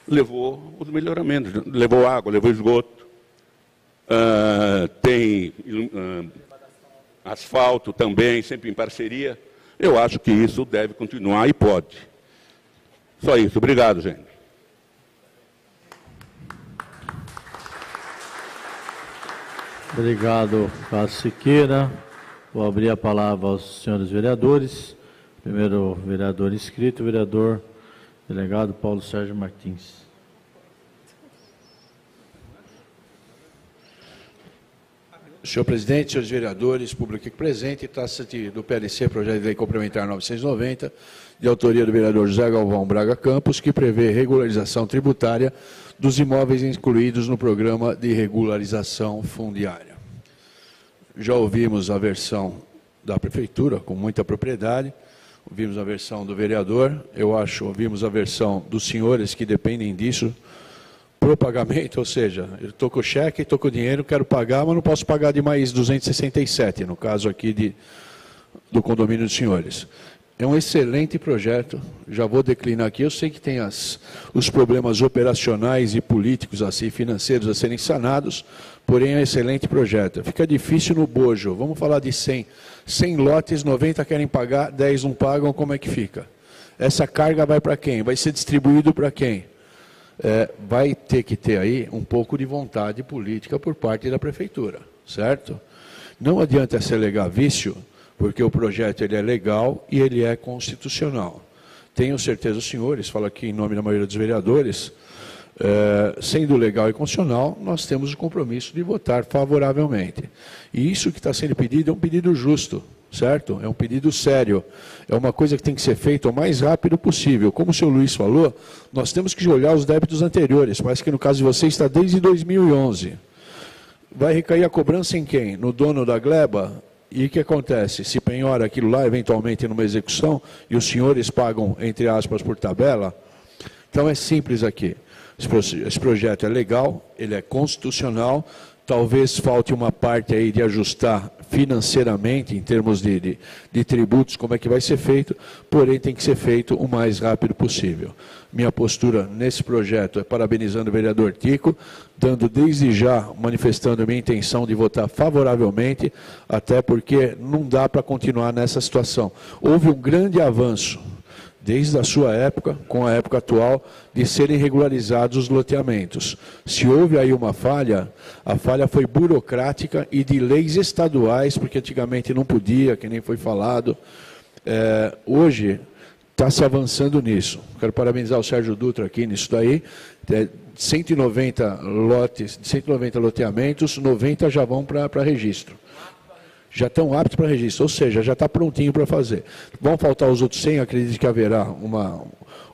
levou os melhoramentos, levou água, levou esgoto, tem asfalto também, sempre em parceria. Eu acho que isso deve continuar e pode. Só isso. Obrigado, gente. Obrigado, Cássio Siqueira. Vou abrir a palavra aos senhores vereadores. Primeiro vereador inscrito, vereador delegado Paulo Sérgio Martins. Senhor presidente, senhores vereadores, público aqui presente, trata-se do PLC, Projeto de Lei Complementar 990, de autoria do vereador José Galvão Braga Campos, que prevê regularização tributária dos imóveis incluídos no programa de regularização fundiária. Já ouvimos a versão da prefeitura, com muita propriedade, ouvimos a versão do vereador, ouvimos a versão dos senhores que dependem disso, para o pagamento, ou seja, eu estou com o cheque, estou com o dinheiro, quero pagar, mas não posso pagar de mais 267, no caso aqui do condomínio dos senhores. É um excelente projeto, já vou declinar aqui, eu sei que tem os problemas operacionais e políticos, assim, financeiros a serem sanados, porém é um excelente projeto. Fica difícil no bojo, vamos falar de 100 lotes, 90 querem pagar, 10 não pagam, como é que fica? Essa carga vai para quem? Vai ser distribuído para quem? Vai ter que ter aí um pouco de vontade política por parte da prefeitura, certo? Não adianta se alegar vício, porque o projeto ele é legal e ele é constitucional. Tenho certeza, os senhores, falo aqui em nome da maioria dos vereadores, sendo legal e constitucional, nós temos o compromisso de votar favoravelmente. E isso que está sendo pedido é um pedido justo, certo? É um pedido sério, é uma coisa que tem que ser feita o mais rápido possível. Como o senhor Luiz falou, nós temos que olhar os débitos anteriores, parece que no caso de vocês está desde 2011. Vai recair a cobrança em quem? No dono da gleba? E o que acontece? Se penhora aquilo lá, eventualmente, numa execução, e os senhores pagam, entre aspas, por tabela? Então é simples aqui. Esse projeto é legal, ele é constitucional, talvez falte uma parte aí de ajustar financeiramente, em termos de tributos, como é que vai ser feito, porém tem que ser feito o mais rápido possível. Minha postura nesse projeto é parabenizando o vereador Tico, dando desde já, manifestando a minha intenção de votar favoravelmente, até porque não dá para continuar nessa situação. Houve um grande avanço desde a sua época, com a época atual, de serem regularizados os loteamentos. Se houve aí uma falha, a falha foi burocrática e de leis estaduais, porque antigamente não podia, que nem foi falado. Hoje está se avançando nisso. Quero parabenizar o Sérgio Dutra aqui nisso daí. 190 lotes, 190 loteamentos, 90 já vão para registro. Já estão aptos para registro, ou seja, já está prontinho para fazer. Vão faltar os outros 100, acredito que haverá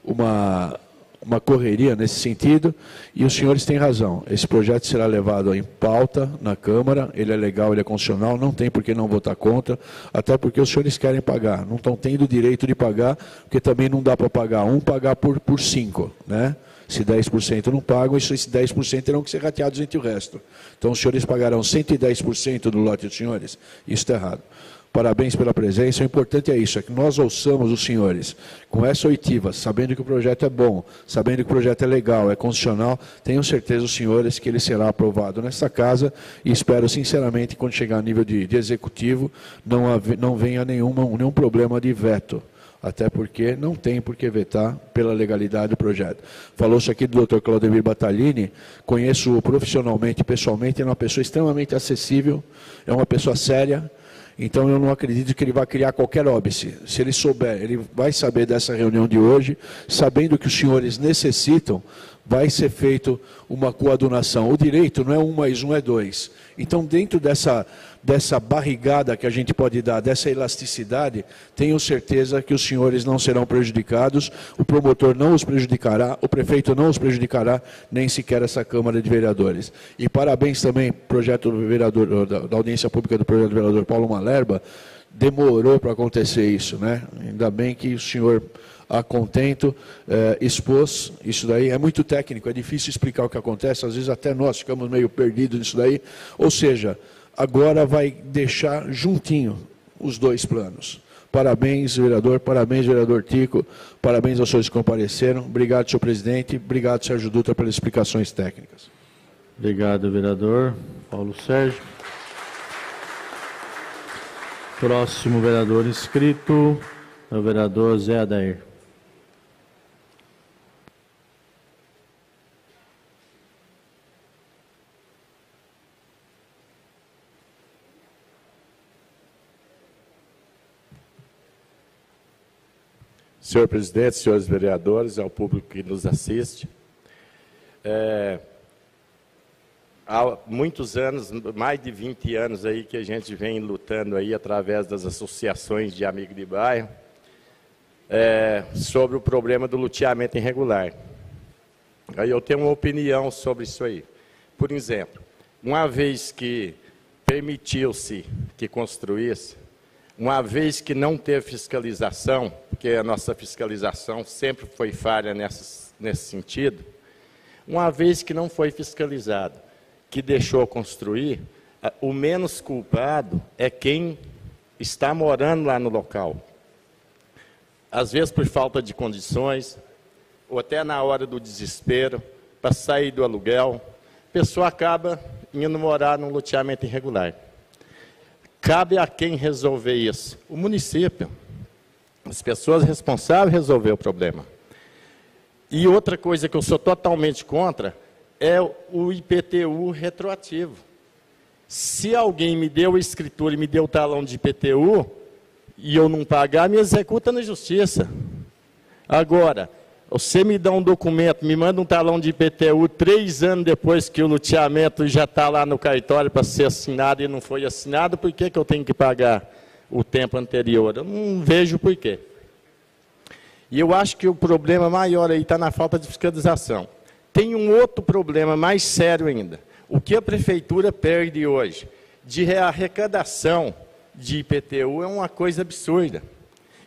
uma correria nesse sentido, e os senhores têm razão. Esse projeto será levado em pauta na Câmara, ele é legal, ele é constitucional, não tem por que não votar contra, até porque os senhores querem pagar, não estão tendo o direito de pagar, porque também não dá para pagar pagar por 5, né? Se 10% não pagam, esses 10% terão que ser rateados entre o resto. Então, os senhores pagarão 110% do lote dos senhores. Isso está errado. Parabéns pela presença. O importante é isso, é que nós ouçamos os senhores com essa oitiva, sabendo que o projeto é bom, sabendo que o projeto é legal, é constitucional. Tenho certeza, os senhores, que ele será aprovado nesta casa e espero, sinceramente, quando chegar a nível de executivo, não venha nenhum problema de veto. Até porque não tem por que vetar pela legalidade do projeto. Falou-se aqui do Dr. Claudemir Battaglini, conheço-o profissionalmente, pessoalmente, é uma pessoa extremamente acessível, é uma pessoa séria, então eu não acredito que ele vai criar qualquer óbice. Se ele souber, ele vai saber dessa reunião de hoje, sabendo que os senhores necessitam, vai ser feito uma coadunação. O direito não é 1 mais 1 é 2. Então, dentro dessa barrigada que a gente pode dar, dessa elasticidade, tenho certeza que os senhores não serão prejudicados, o promotor não os prejudicará, o prefeito não os prejudicará, nem sequer essa Câmara de Vereadores. E parabéns também, projeto do vereador, da audiência pública do projeto do vereador Paulo Malerba, demorou para acontecer isso, né? Ainda bem que o senhor, a contento, expôs isso daí. É muito técnico, é difícil explicar o que acontece, às vezes até nós ficamos meio perdidos nisso daí. Ou seja, agora vai deixar juntinho os dois planos. Parabéns, vereador Tico, parabéns aos senhores que compareceram. Obrigado, senhor presidente, obrigado, Sérgio Dutra, pelas explicações técnicas. Obrigado, vereador Paulo Sérgio. Próximo vereador inscrito é o vereador Zé Adair. Senhor presidente, senhores vereadores, ao público que nos assiste, há muitos anos, mais de 20 anos aí que a gente vem lutando aí através das associações de amigos de bairro sobre o problema do loteamento irregular. Aí eu tenho uma opinião sobre isso aí. Por exemplo, uma vez que permitiu-se que construísse, uma vez que não teve fiscalização, porque a nossa fiscalização sempre foi falha nesse sentido, uma vez que não foi fiscalizado, que deixou construir, o menos culpado é quem está morando lá no local. Às vezes por falta de condições, ou até na hora do desespero, para sair do aluguel, a pessoa acaba indo morar num loteamento irregular. Cabe a quem resolver isso? O município. As pessoas responsáveis resolver o problema. E outra coisa que eu sou totalmente contra é o IPTU retroativo. Se alguém me deu a escritura e me deu o talão de IPTU e eu não pagar, me executa na justiça. Agora, você me dá um documento, me manda um talão de IPTU 3 anos depois que o loteamento já está lá no cartório para ser assinado e não foi assinado, por que eu tenho que pagar o tempo anterior? Eu não vejo por quê. E eu acho que o problema maior aí está na falta de fiscalização. Tem um outro problema mais sério ainda. O que a prefeitura perde hoje de arrecadação de IPTU é uma coisa absurda.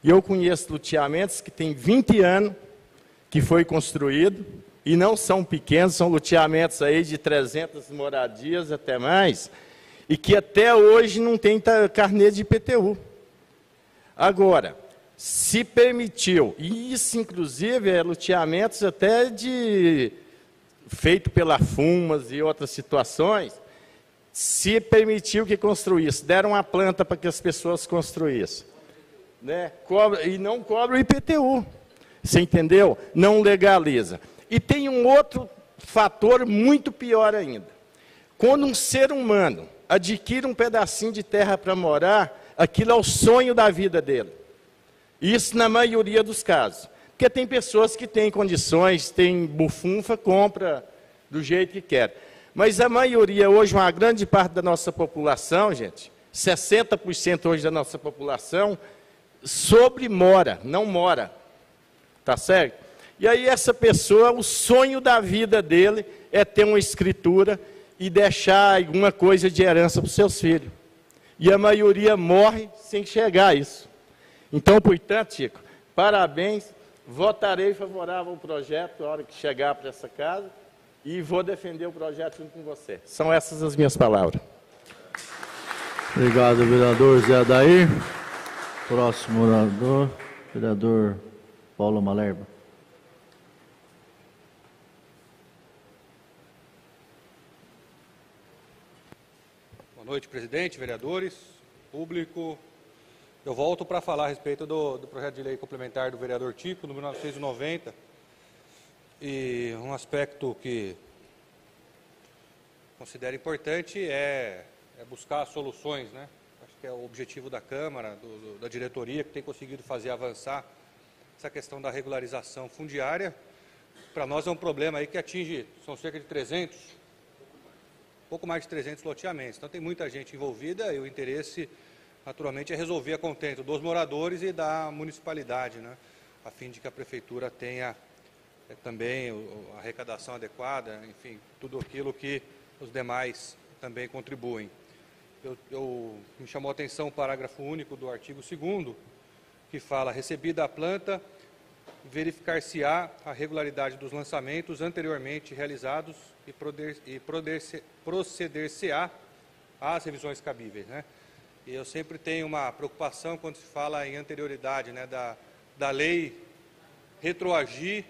E eu conheço loteamentos que têm 20 anos que foi construído, e não são pequenos, são loteamentos aí de 300 moradias até mais, e que até hoje não tem carnê de IPTU. Agora, se permitiu, e isso inclusive é loteamentos até feito pela FUMAS e outras situações, se permitiu que construísse, deram uma planta para que as pessoas construíssem, né? E não cobra o IPTU. Você entendeu? Não legaliza. E tem um outro fator muito pior ainda. Quando um ser humano adquire um pedacinho de terra para morar, aquilo é o sonho da vida dele. Isso na maioria dos casos. Porque tem pessoas que têm condições, têm bufunfa, compra do jeito que quer. Mas a maioria hoje, uma grande parte da nossa população, gente, 60% hoje da nossa população, sobremora, não mora. Tá certo? E aí essa pessoa, o sonho da vida dele é ter uma escritura e deixar alguma coisa de herança para os seus filhos. E a maioria morre sem chegar a isso. Então, portanto, Chico, parabéns, votarei favorável ao projeto na hora que chegar para essa casa e vou defender o projeto junto com você. São essas as minhas palavras. Obrigado, vereador Zé Adair. Próximo orador, vereador Paulo Malherba. Boa noite, presidente, vereadores, público. Eu volto para falar a respeito do projeto de lei complementar do vereador Tico, número 990. E um aspecto que considero importante é buscar soluções, né? Acho que é o objetivo da Câmara, da diretoria, que tem conseguido fazer avançar essa questão da regularização fundiária. Para nós é um problema aí que atinge, são cerca de 300, pouco mais de 300 loteamentos. Então tem muita gente envolvida e o interesse, naturalmente, é resolver a contento dos moradores e da municipalidade, né? A fim de que a prefeitura tenha também a arrecadação adequada, enfim, tudo aquilo que os demais também contribuem. Me chamou a atenção o parágrafo único do artigo 2º, que fala: recebida a planta, verificar-se-á a regularidade dos lançamentos anteriormente realizados e proceder-se-á às revisões cabíveis, né? E eu sempre tenho uma preocupação quando se fala em anterioridade, né, da lei retroagir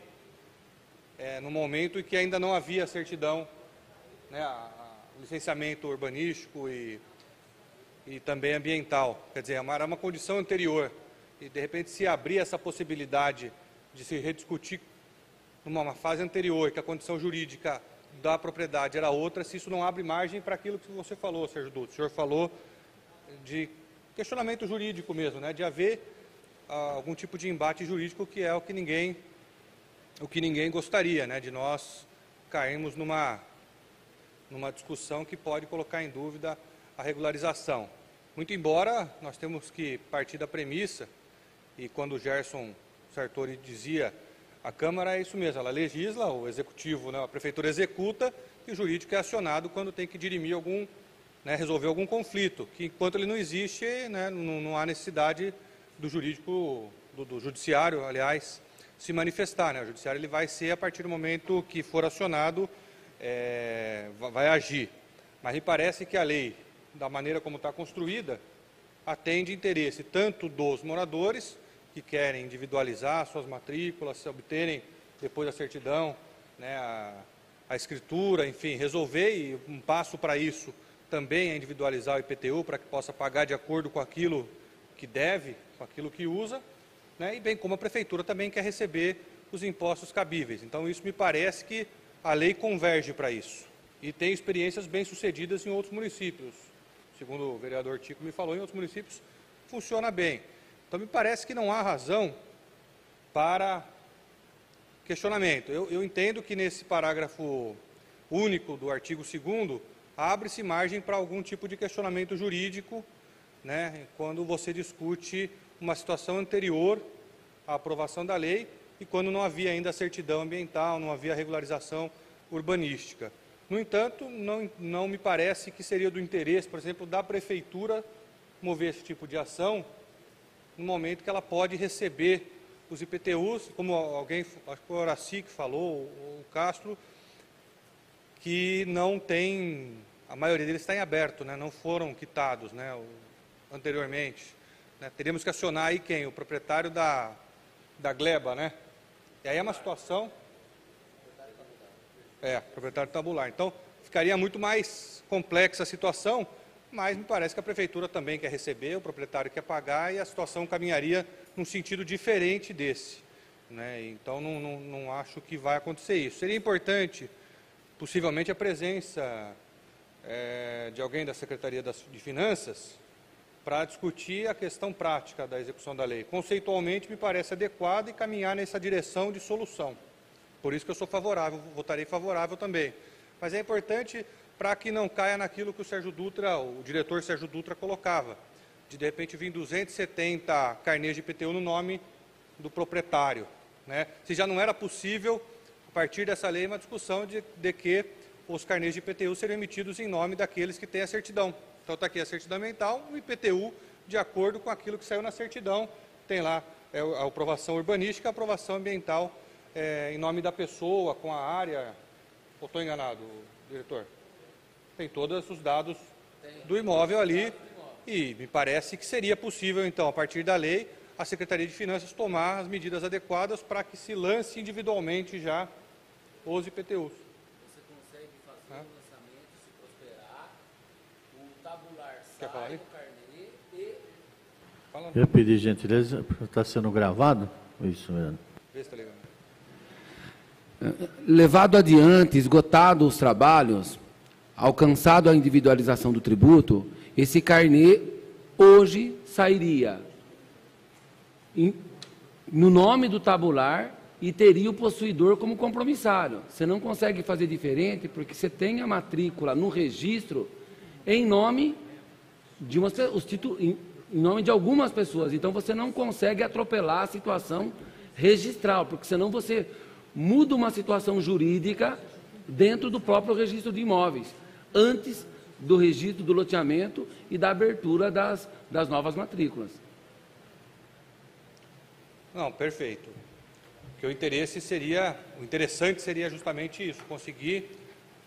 no momento em que ainda não havia certidão, né, licenciamento urbanístico e também ambiental. Quer dizer, era uma condição anterior. E, de repente, se abrir essa possibilidade de se rediscutir numa fase anterior, que a condição jurídica da propriedade era outra, se isso não abre margem para aquilo que você falou, Sérgio Dutra. O senhor falou de questionamento jurídico mesmo, né, de haver algum tipo de embate jurídico, que é o que ninguém gostaria, né, de nós cairmos numa discussão que pode colocar em dúvida a regularização. Muito embora nós temos que partir da premissa, e quando o Gerson Sartori dizia, a Câmara é isso mesmo, ela legisla, o Executivo, né, a Prefeitura executa, e o jurídico é acionado quando tem que dirimir resolver algum conflito, que enquanto ele não existe, né, não há necessidade do jurídico, do judiciário, aliás, se manifestar, né? O judiciário ele vai ser, a partir do momento que for acionado, vai agir. Mas me parece que a lei, da maneira como está construída, atende interesse tanto dos moradores, que querem individualizar suas matrículas, se obterem depois da certidão, né, a escritura, enfim, resolver, e um passo para isso também é individualizar o IPTU, para que possa pagar de acordo com aquilo que deve, com aquilo que usa, né, e bem como a Prefeitura também quer receber os impostos cabíveis. Então, isso me parece que a lei converge para isso. E tem experiências bem-sucedidas em outros municípios. Segundo o vereador Tico me falou, em outros municípios funciona bem. Então, me parece que não há razão para questionamento. Eu entendo que nesse parágrafo único do artigo 2º, abre-se margem para algum tipo de questionamento jurídico, né, quando você discute uma situação anterior à aprovação da lei e quando não havia ainda a certidão ambiental, não havia a regularização urbanística. No entanto, não me parece que seria do interesse, por exemplo, da Prefeitura mover esse tipo de ação no momento que ela pode receber os IPTUs, como alguém, acho que o Horaci que falou, o Castro, que não tem, a maioria deles está em aberto, né, não foram quitados, né, anteriormente. Né, teríamos que acionar aí quem? O proprietário da gleba, né? E aí é uma situação... proprietário tabular. Então, ficaria muito mais complexa a situação, mas me parece que a Prefeitura também quer receber, o proprietário quer pagar, e a situação caminharia num sentido diferente desse. né? Então, não acho que vai acontecer isso. Seria importante, possivelmente, a presença de alguém da Secretaria de Finanças para discutir a questão prática da execução da lei. Conceitualmente, me parece adequado e caminhar nessa direção de solução. Por isso que eu sou favorável, votarei favorável também. Mas é importante para que não caia naquilo que o diretor Sérgio Dutra colocava, de repente vir 270 carnês de IPTU no nome do proprietário, né? Se já não era possível, a partir dessa lei, uma discussão de que os carnês de IPTU seriam emitidos em nome daqueles que têm a certidão. Então está aqui a certidão ambiental, o IPTU, de acordo com aquilo que saiu na certidão, tem lá a aprovação urbanística, a aprovação ambiental em nome da pessoa, com a área. Ou estou enganado, diretor? Tem todos os dados do imóvel ali, e me parece que seria possível, então, a partir da lei, a Secretaria de Finanças tomar as medidas adequadas para que se lance individualmente já os IPTUs. Você consegue fazer o lançamento, se prosperar, o tabular sai do carnê e... Eu ia pedir gentileza, está sendo gravado? Isso mesmo. Vê se está ligado. Levado adiante, esgotado os trabalhos, alcançado a individualização do tributo, esse carnê hoje sairia no nome do tabular e teria o possuidor como compromissário. Você não consegue fazer diferente porque você tem a matrícula no registro em nome de em nome de algumas pessoas. Então você não consegue atropelar a situação registral, porque senão você muda uma situação jurídica dentro do próprio registro de imóveis, antes do registro do loteamento e da abertura das novas matrículas. Não, perfeito. Porque o interessante seria justamente isso, conseguir,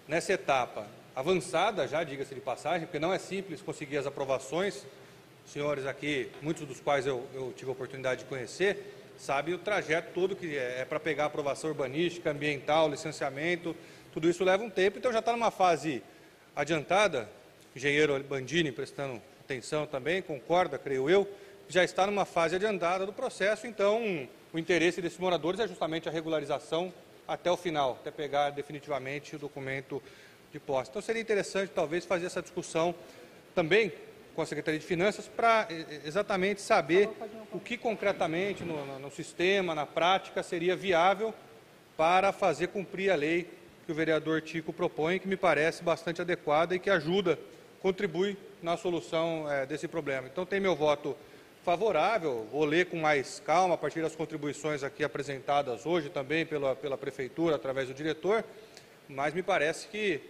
nessa etapa avançada, já diga-se de passagem, porque não é simples conseguir as aprovações, senhores aqui, muitos dos quais eu tive a oportunidade de conhecer, sabe o trajeto todo que é para pegar a aprovação urbanística, ambiental, licenciamento, tudo isso leva um tempo, então já está numa fase adiantada, o engenheiro Bandini prestando atenção também, concorda, creio eu, já está numa fase adiantada do processo, então o interesse desses moradores é justamente a regularização até o final, até pegar definitivamente o documento de posse. Então seria interessante talvez fazer essa discussão também com a Secretaria de Finanças para exatamente saber o que concretamente no sistema, na prática, seria viável para fazer cumprir a lei que o vereador Tico propõe, que me parece bastante adequada e que ajuda, contribui na solução desse problema. Então tem meu voto favorável, vou ler com mais calma a partir das contribuições aqui apresentadas hoje também pela Prefeitura, através do diretor, mas me parece que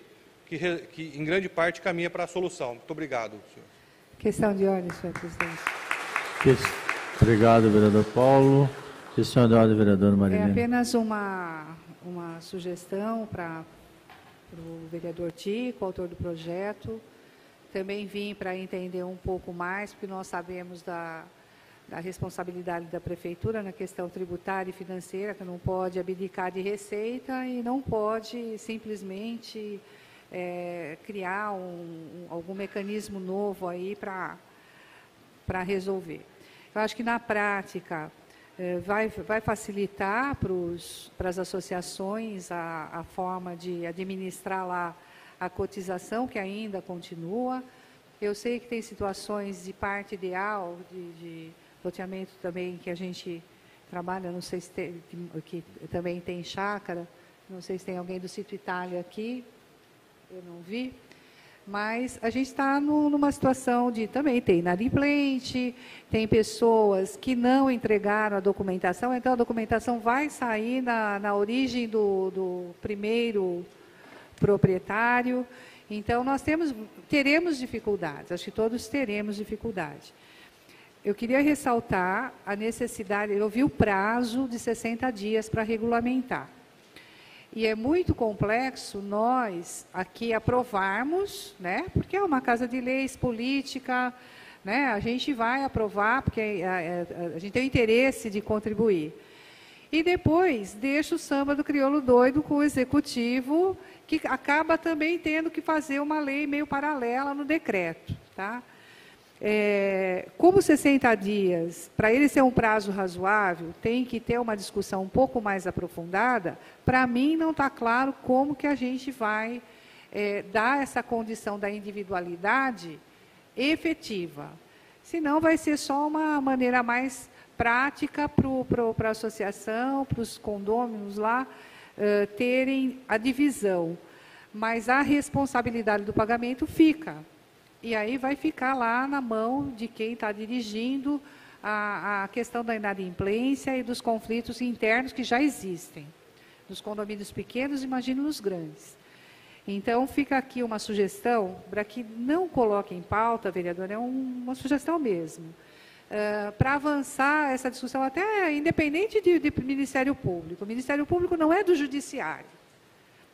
em grande parte caminha para a solução. Muito obrigado, senhor. Questão de ordem, senhor presidente. Obrigado, vereador Paulo. Questão de ordem, vereador Marilene. É apenas uma sugestão para o vereador Tico, autor do projeto. Também vim para entender um pouco mais, porque nós sabemos da responsabilidade da Prefeitura na questão tributária e financeira, que não pode abdicar de receita e não pode simplesmente criar algum mecanismo novo aí para resolver. Eu acho que na prática vai facilitar para as associações a forma de administrar lá a cotização, que ainda continua. Eu sei que tem situações de parte ideal, de loteamento também, que a gente trabalha, não sei se tem, que também tem chácara, não sei se tem alguém do Sítio Itália aqui, eu não vi, mas a gente está numa situação de, também tem inadimplente, tem pessoas que não entregaram a documentação, então a documentação vai sair na origem do primeiro proprietário, então nós teremos dificuldades, acho que todos teremos dificuldade. Eu queria ressaltar a necessidade, eu vi o prazo de 60 dias para regulamentar. E é muito complexo nós aqui aprovarmos, né? Porque é uma casa de leis política, né? A gente vai aprovar porque a gente tem o interesse de contribuir. E depois deixa o samba do crioulo doido com o executivo, que acaba também tendo que fazer uma lei meio paralela no decreto, tá? Como 60 dias, para ele ser um prazo razoável, tem que ter uma discussão um pouco mais aprofundada. Para mim, não está claro como que a gente vai dar essa condição da individualidade efetiva. Senão, vai ser só uma maneira mais prática para a associação, para os condôminos lá, terem a divisão. Mas a responsabilidade do pagamento fica. E aí vai ficar lá na mão de quem está dirigindo a questão da inadimplência e dos conflitos internos que já existem. Nos condomínios pequenos, imagino nos grandes. Então, fica aqui uma sugestão, para que não coloque em pauta, vereador, é uma sugestão mesmo, para avançar essa discussão, até independente de Ministério Público. O Ministério Público não é do Judiciário.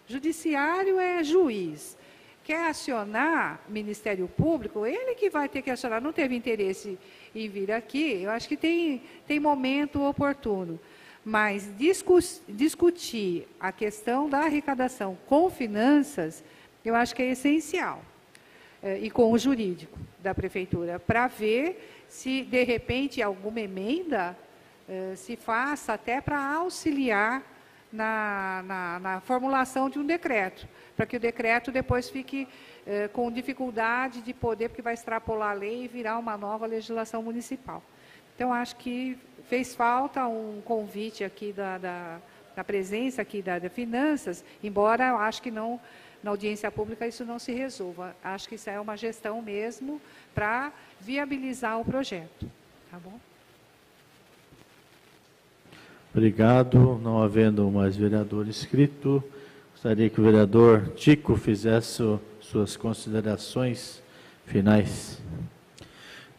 Judiciário é juiz. Quer acionar o Ministério Público, ele que vai ter que acionar. Não teve interesse em vir aqui, eu acho que tem momento oportuno. Mas discutir a questão da arrecadação com finanças, eu acho que é essencial. E com o jurídico da Prefeitura, para ver se, de repente, alguma emenda se faça até para auxiliar na formulação de um decreto, para que o decreto depois fique com dificuldade de poder, porque vai extrapolar a lei e virar uma nova legislação municipal. Então, acho que fez falta um convite aqui da presença aqui da Finanças, embora eu acho que não, na audiência pública isso não se resolva. Acho que isso é uma gestão mesmo para viabilizar o projeto. Tá bom? Obrigado. Não havendo mais vereador inscrito, gostaria que o vereador Tico fizesse suas considerações finais.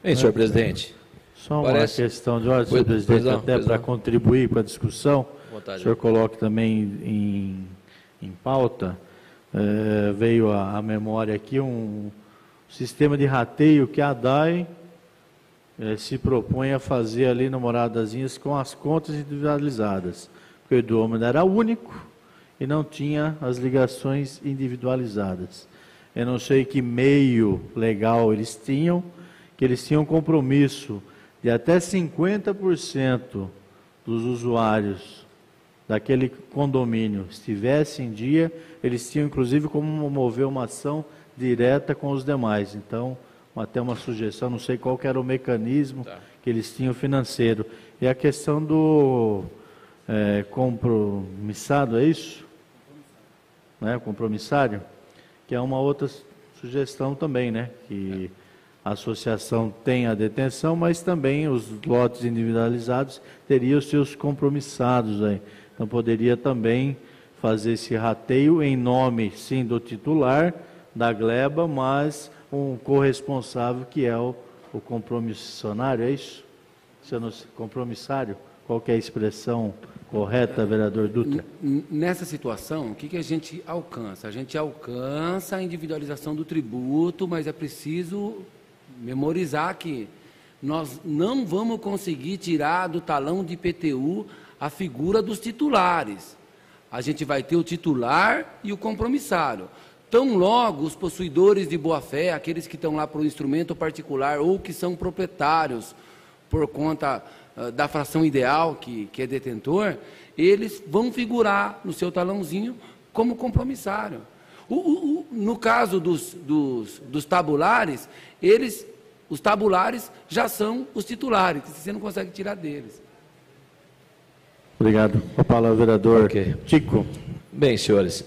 Bem, senhor presidente. Só uma questão de ordem, senhor presidente, até para contribuir para a discussão. O senhor coloque também em pauta, veio à memória aqui um sistema de rateio que a ADAI se propõe a fazer ali no Moradazinhas com as contas individualizadas. Porque o idômetro era único e não tinha as ligações individualizadas. Eu não sei que meio legal eles tinham, que eles tinham compromisso de até 50% dos usuários daquele condomínio estivesse em dia, eles tinham inclusive como mover uma ação direta com os demais. Então, até uma sugestão, não sei qual que era o mecanismo que eles tinham financeiro. E a questão do compromissado, é isso? Compromissário? Que é uma outra sugestão também, né? Que a associação tem a detenção, mas também os lotes individualizados teriam os seus compromissados aí. Então, poderia também fazer esse rateio em nome, sim, do titular da gleba, mas um corresponsável que é o compromissionário, é isso? Compromissário? Qual que é a expressão correta, vereador Dutra? Nessa situação, o que a gente alcança? A gente alcança a individualização do tributo, mas é preciso memorizar que nós não vamos conseguir tirar do talão de IPTU a figura dos titulares. A gente vai ter o titular e o compromissário. Tão logo os possuidores de boa-fé, aqueles que estão lá para o instrumento particular ou que são proprietários por conta da fração ideal, que é detentor, eles vão figurar no seu talãozinho como compromissário. No caso dos tabulares, os tabulares já são os titulares, que você não consegue tirar deles. Obrigado. A palavra, vereador Tico. Bem, senhores,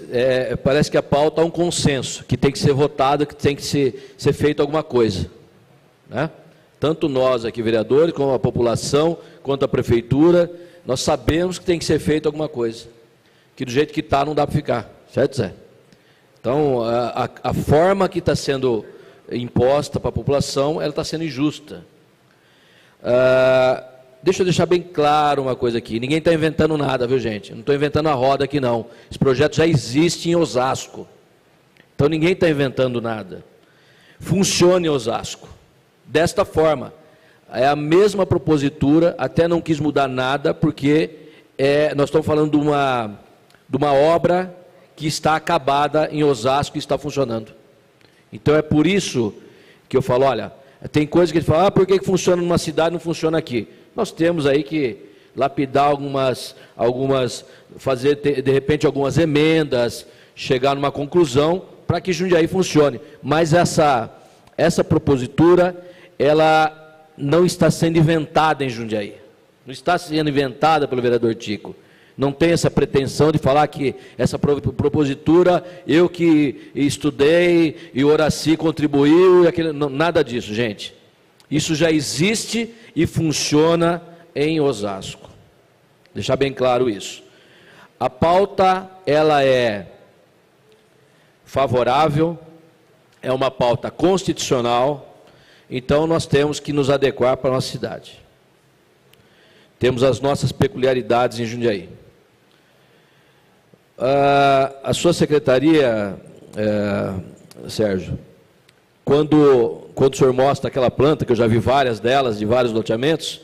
parece que a pauta há um consenso, que tem que ser votado, que tem que ser feito alguma coisa. Né? Tanto nós aqui, vereadores, como a população, quanto a prefeitura, nós sabemos que tem que ser feito alguma coisa. Que do jeito que está não dá para ficar. Certo, Zé? Então, a forma que está sendo imposta para a população, ela está sendo injusta. Deixa eu deixar bem claro uma coisa aqui. Ninguém está inventando nada, viu, gente? Não estou inventando a roda aqui, não. Esse projeto já existe em Osasco. Então, ninguém está inventando nada. Funciona em Osasco. Desta forma. É a mesma propositura, até não quis mudar nada, porque nós estamos falando de uma obra que está acabada em Osasco e está funcionando. Então, é por isso que eu falo, olha, Tem coisas que a gente fala, por que funciona numa cidade e não funciona aqui? Nós temos aí que lapidar algumas fazer de repente algumas emendas, chegar numa conclusão para que Jundiaí funcione. Mas essa propositura, ela não está sendo inventada em Jundiaí. Não está sendo inventada pelo vereador Tico. Não tem essa pretensão de falar que essa propositura, eu que estudei e o Horaci contribuiu, não, nada disso, gente. Isso já existe e funciona em Osasco. Deixar bem claro isso. A pauta, ela é favorável, é uma pauta constitucional, então nós temos que nos adequar para a nossa cidade. Temos as nossas peculiaridades em Jundiaí. A sua secretaria, Sérgio, quando o senhor mostra aquela planta, que eu já vi várias delas, de vários loteamentos,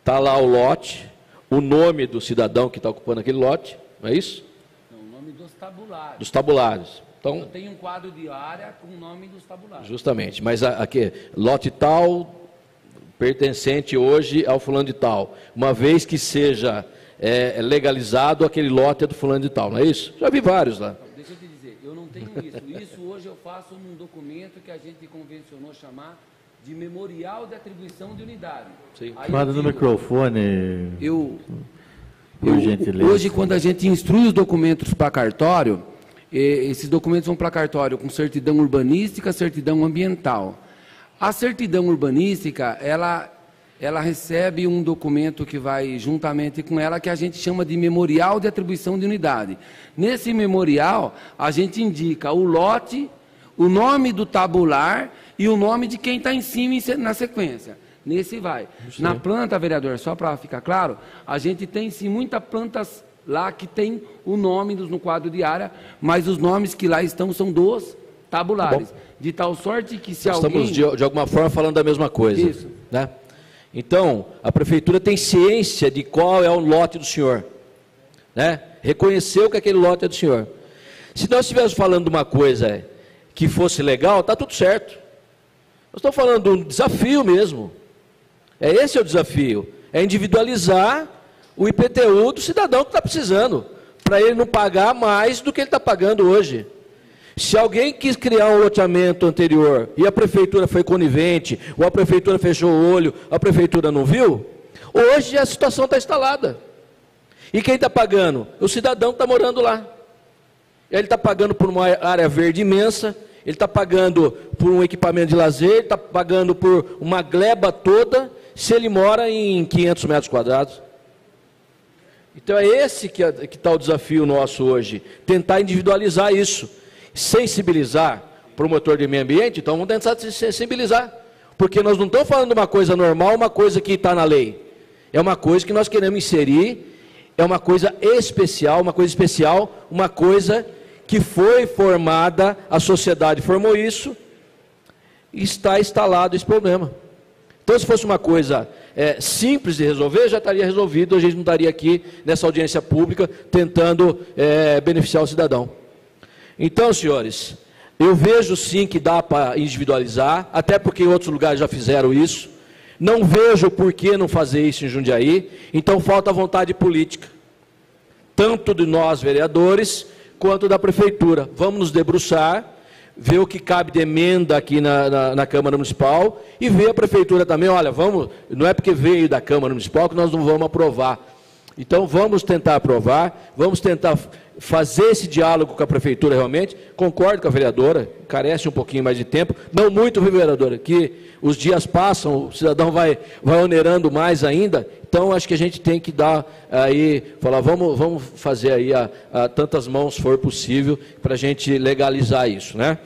está lá o lote, o nome do cidadão que está ocupando aquele lote, não é isso? Não, o nome dos tabulários. Dos tabulários. Então, eu tenho um quadro de área com o nome dos tabulários. Justamente, mas aqui, lote tal, pertencente hoje ao fulano de tal, uma vez que seja legalizado, aquele lote é do fulano de tal, não é isso? Já vi vários lá. Deixa eu te dizer, eu não tenho isso. Isso hoje eu faço num documento que a gente convencionou chamar de memorial de atribuição de unidade. Fala no microfone, por gentileza. Hoje, quando a gente instrui os documentos para cartório, esses documentos vão para cartório com certidão urbanística, certidão ambiental. A certidão urbanística, ela recebe um documento que vai juntamente com ela, que a gente chama de memorial de atribuição de unidade. Nesse memorial, a gente indica o lote, o nome do tabular e o nome de quem está em cima na sequência. Nesse vai. Na planta, vereador, só para ficar claro, a gente tem sim muitas plantas lá que tem o nome no quadro de área, mas os nomes que lá estão são dos tabulares. De tal sorte que se alguém... Estamos, de alguma forma, falando da mesma coisa. Isso. Né? Então, a prefeitura tem ciência de qual é o lote do senhor. Né? Reconheceu que aquele lote é do senhor. Se nós estivéssemos falando de uma coisa que fosse legal, está tudo certo. Nós estamos falando de um desafio mesmo. Esse é o desafio. É individualizar o IPTU do cidadão que está precisando, para ele não pagar mais do que ele está pagando hoje. Se alguém quis criar um loteamento anterior e a prefeitura foi conivente, ou a prefeitura fechou o olho, a prefeitura não viu, hoje a situação está instalada. E quem está pagando? O cidadão que está morando lá. Ele está pagando por uma área verde imensa, ele está pagando por um equipamento de lazer, ele está pagando por uma gleba toda, se ele mora em 500 metros quadrados. Então é esse que está o desafio nosso hoje, tentar individualizar isso. Sensibilizar promotor de meio ambiente, então vamos tentar se sensibilizar, porque nós não estamos falando de uma coisa normal, uma coisa que está na lei, é uma coisa que nós queremos inserir, é uma coisa especial, uma coisa que foi formada, a sociedade formou isso, e está instalado esse problema. Então, se fosse uma coisa simples de resolver, já estaria resolvido, a gente não estaria aqui nessa audiência pública tentando beneficiar o cidadão. Então, senhores, eu vejo sim que dá para individualizar, até porque em outros lugares já fizeram isso. Não vejo por que não fazer isso em Jundiaí, então falta vontade política, tanto de nós vereadores, quanto da prefeitura. Vamos nos debruçar, ver o que cabe de emenda aqui na Câmara Municipal, e ver a prefeitura também, olha, não é porque veio da Câmara Municipal que nós não vamos aprovar. Então, vamos tentar aprovar, vamos tentar fazer esse diálogo com a prefeitura realmente. Concordo com a vereadora, carece um pouquinho mais de tempo, não muito, viu, vereadora, que os dias passam, o cidadão vai onerando mais ainda, então acho que a gente tem que dar aí, falar, vamos fazer aí a tantas mãos for possível, para a gente legalizar isso, né?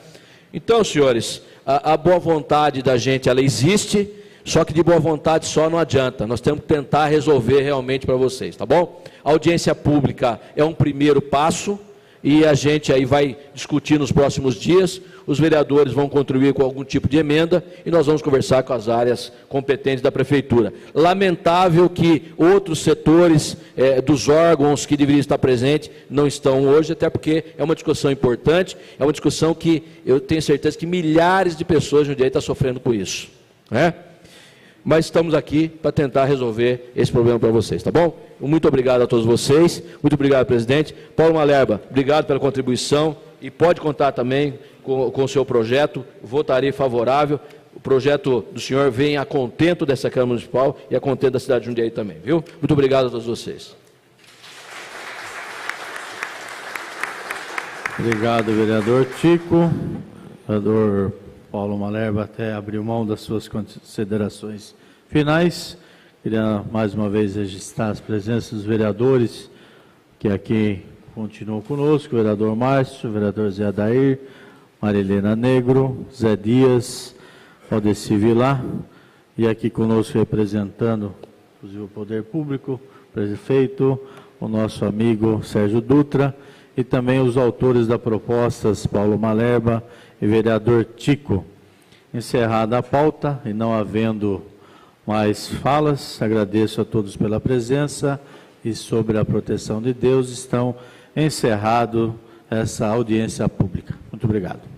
Então, senhores, a boa vontade da gente, ela existe, só que de boa vontade só não adianta, nós temos que tentar resolver realmente para vocês, tá bom? A audiência pública é um primeiro passo, e a gente aí vai discutir nos próximos dias, os vereadores vão contribuir com algum tipo de emenda, e nós vamos conversar com as áreas competentes da prefeitura. Lamentável que outros setores dos órgãos que deveriam estar presentes não estão hoje, até porque é uma discussão importante, é uma discussão que eu tenho certeza que milhares de pessoas no dia estão sofrendo com isso. né? Mas estamos aqui para tentar resolver esse problema para vocês, tá bom? Muito obrigado a todos vocês, muito obrigado, presidente. Paulo Malherba, obrigado pela contribuição e pode contar também com o seu projeto, votarei favorável. O projeto do senhor vem a contento dessa Câmara Municipal e a contento da cidade de Jundiaí também, viu? Muito obrigado a todos vocês. Obrigado, vereador Tico. O vereador Paulo Malherba até abriu mão das suas considerações finais. Queria mais uma vez registrar as presenças dos vereadores que aqui continuam conosco, o vereador Márcio, o vereador Zé Adair, Marilena Negro, Zé Dias, Aldeci Vilar, e aqui conosco representando, inclusive, o Poder Público, o prefeito, o nosso amigo Sérgio Dutra, e também os autores da proposta, Paulo Malherba e vereador Tico. Encerrada a pauta e não havendo mais falas, agradeço a todos pela presença e sobre a proteção de Deus, estão encerrado essa audiência pública. Muito obrigado.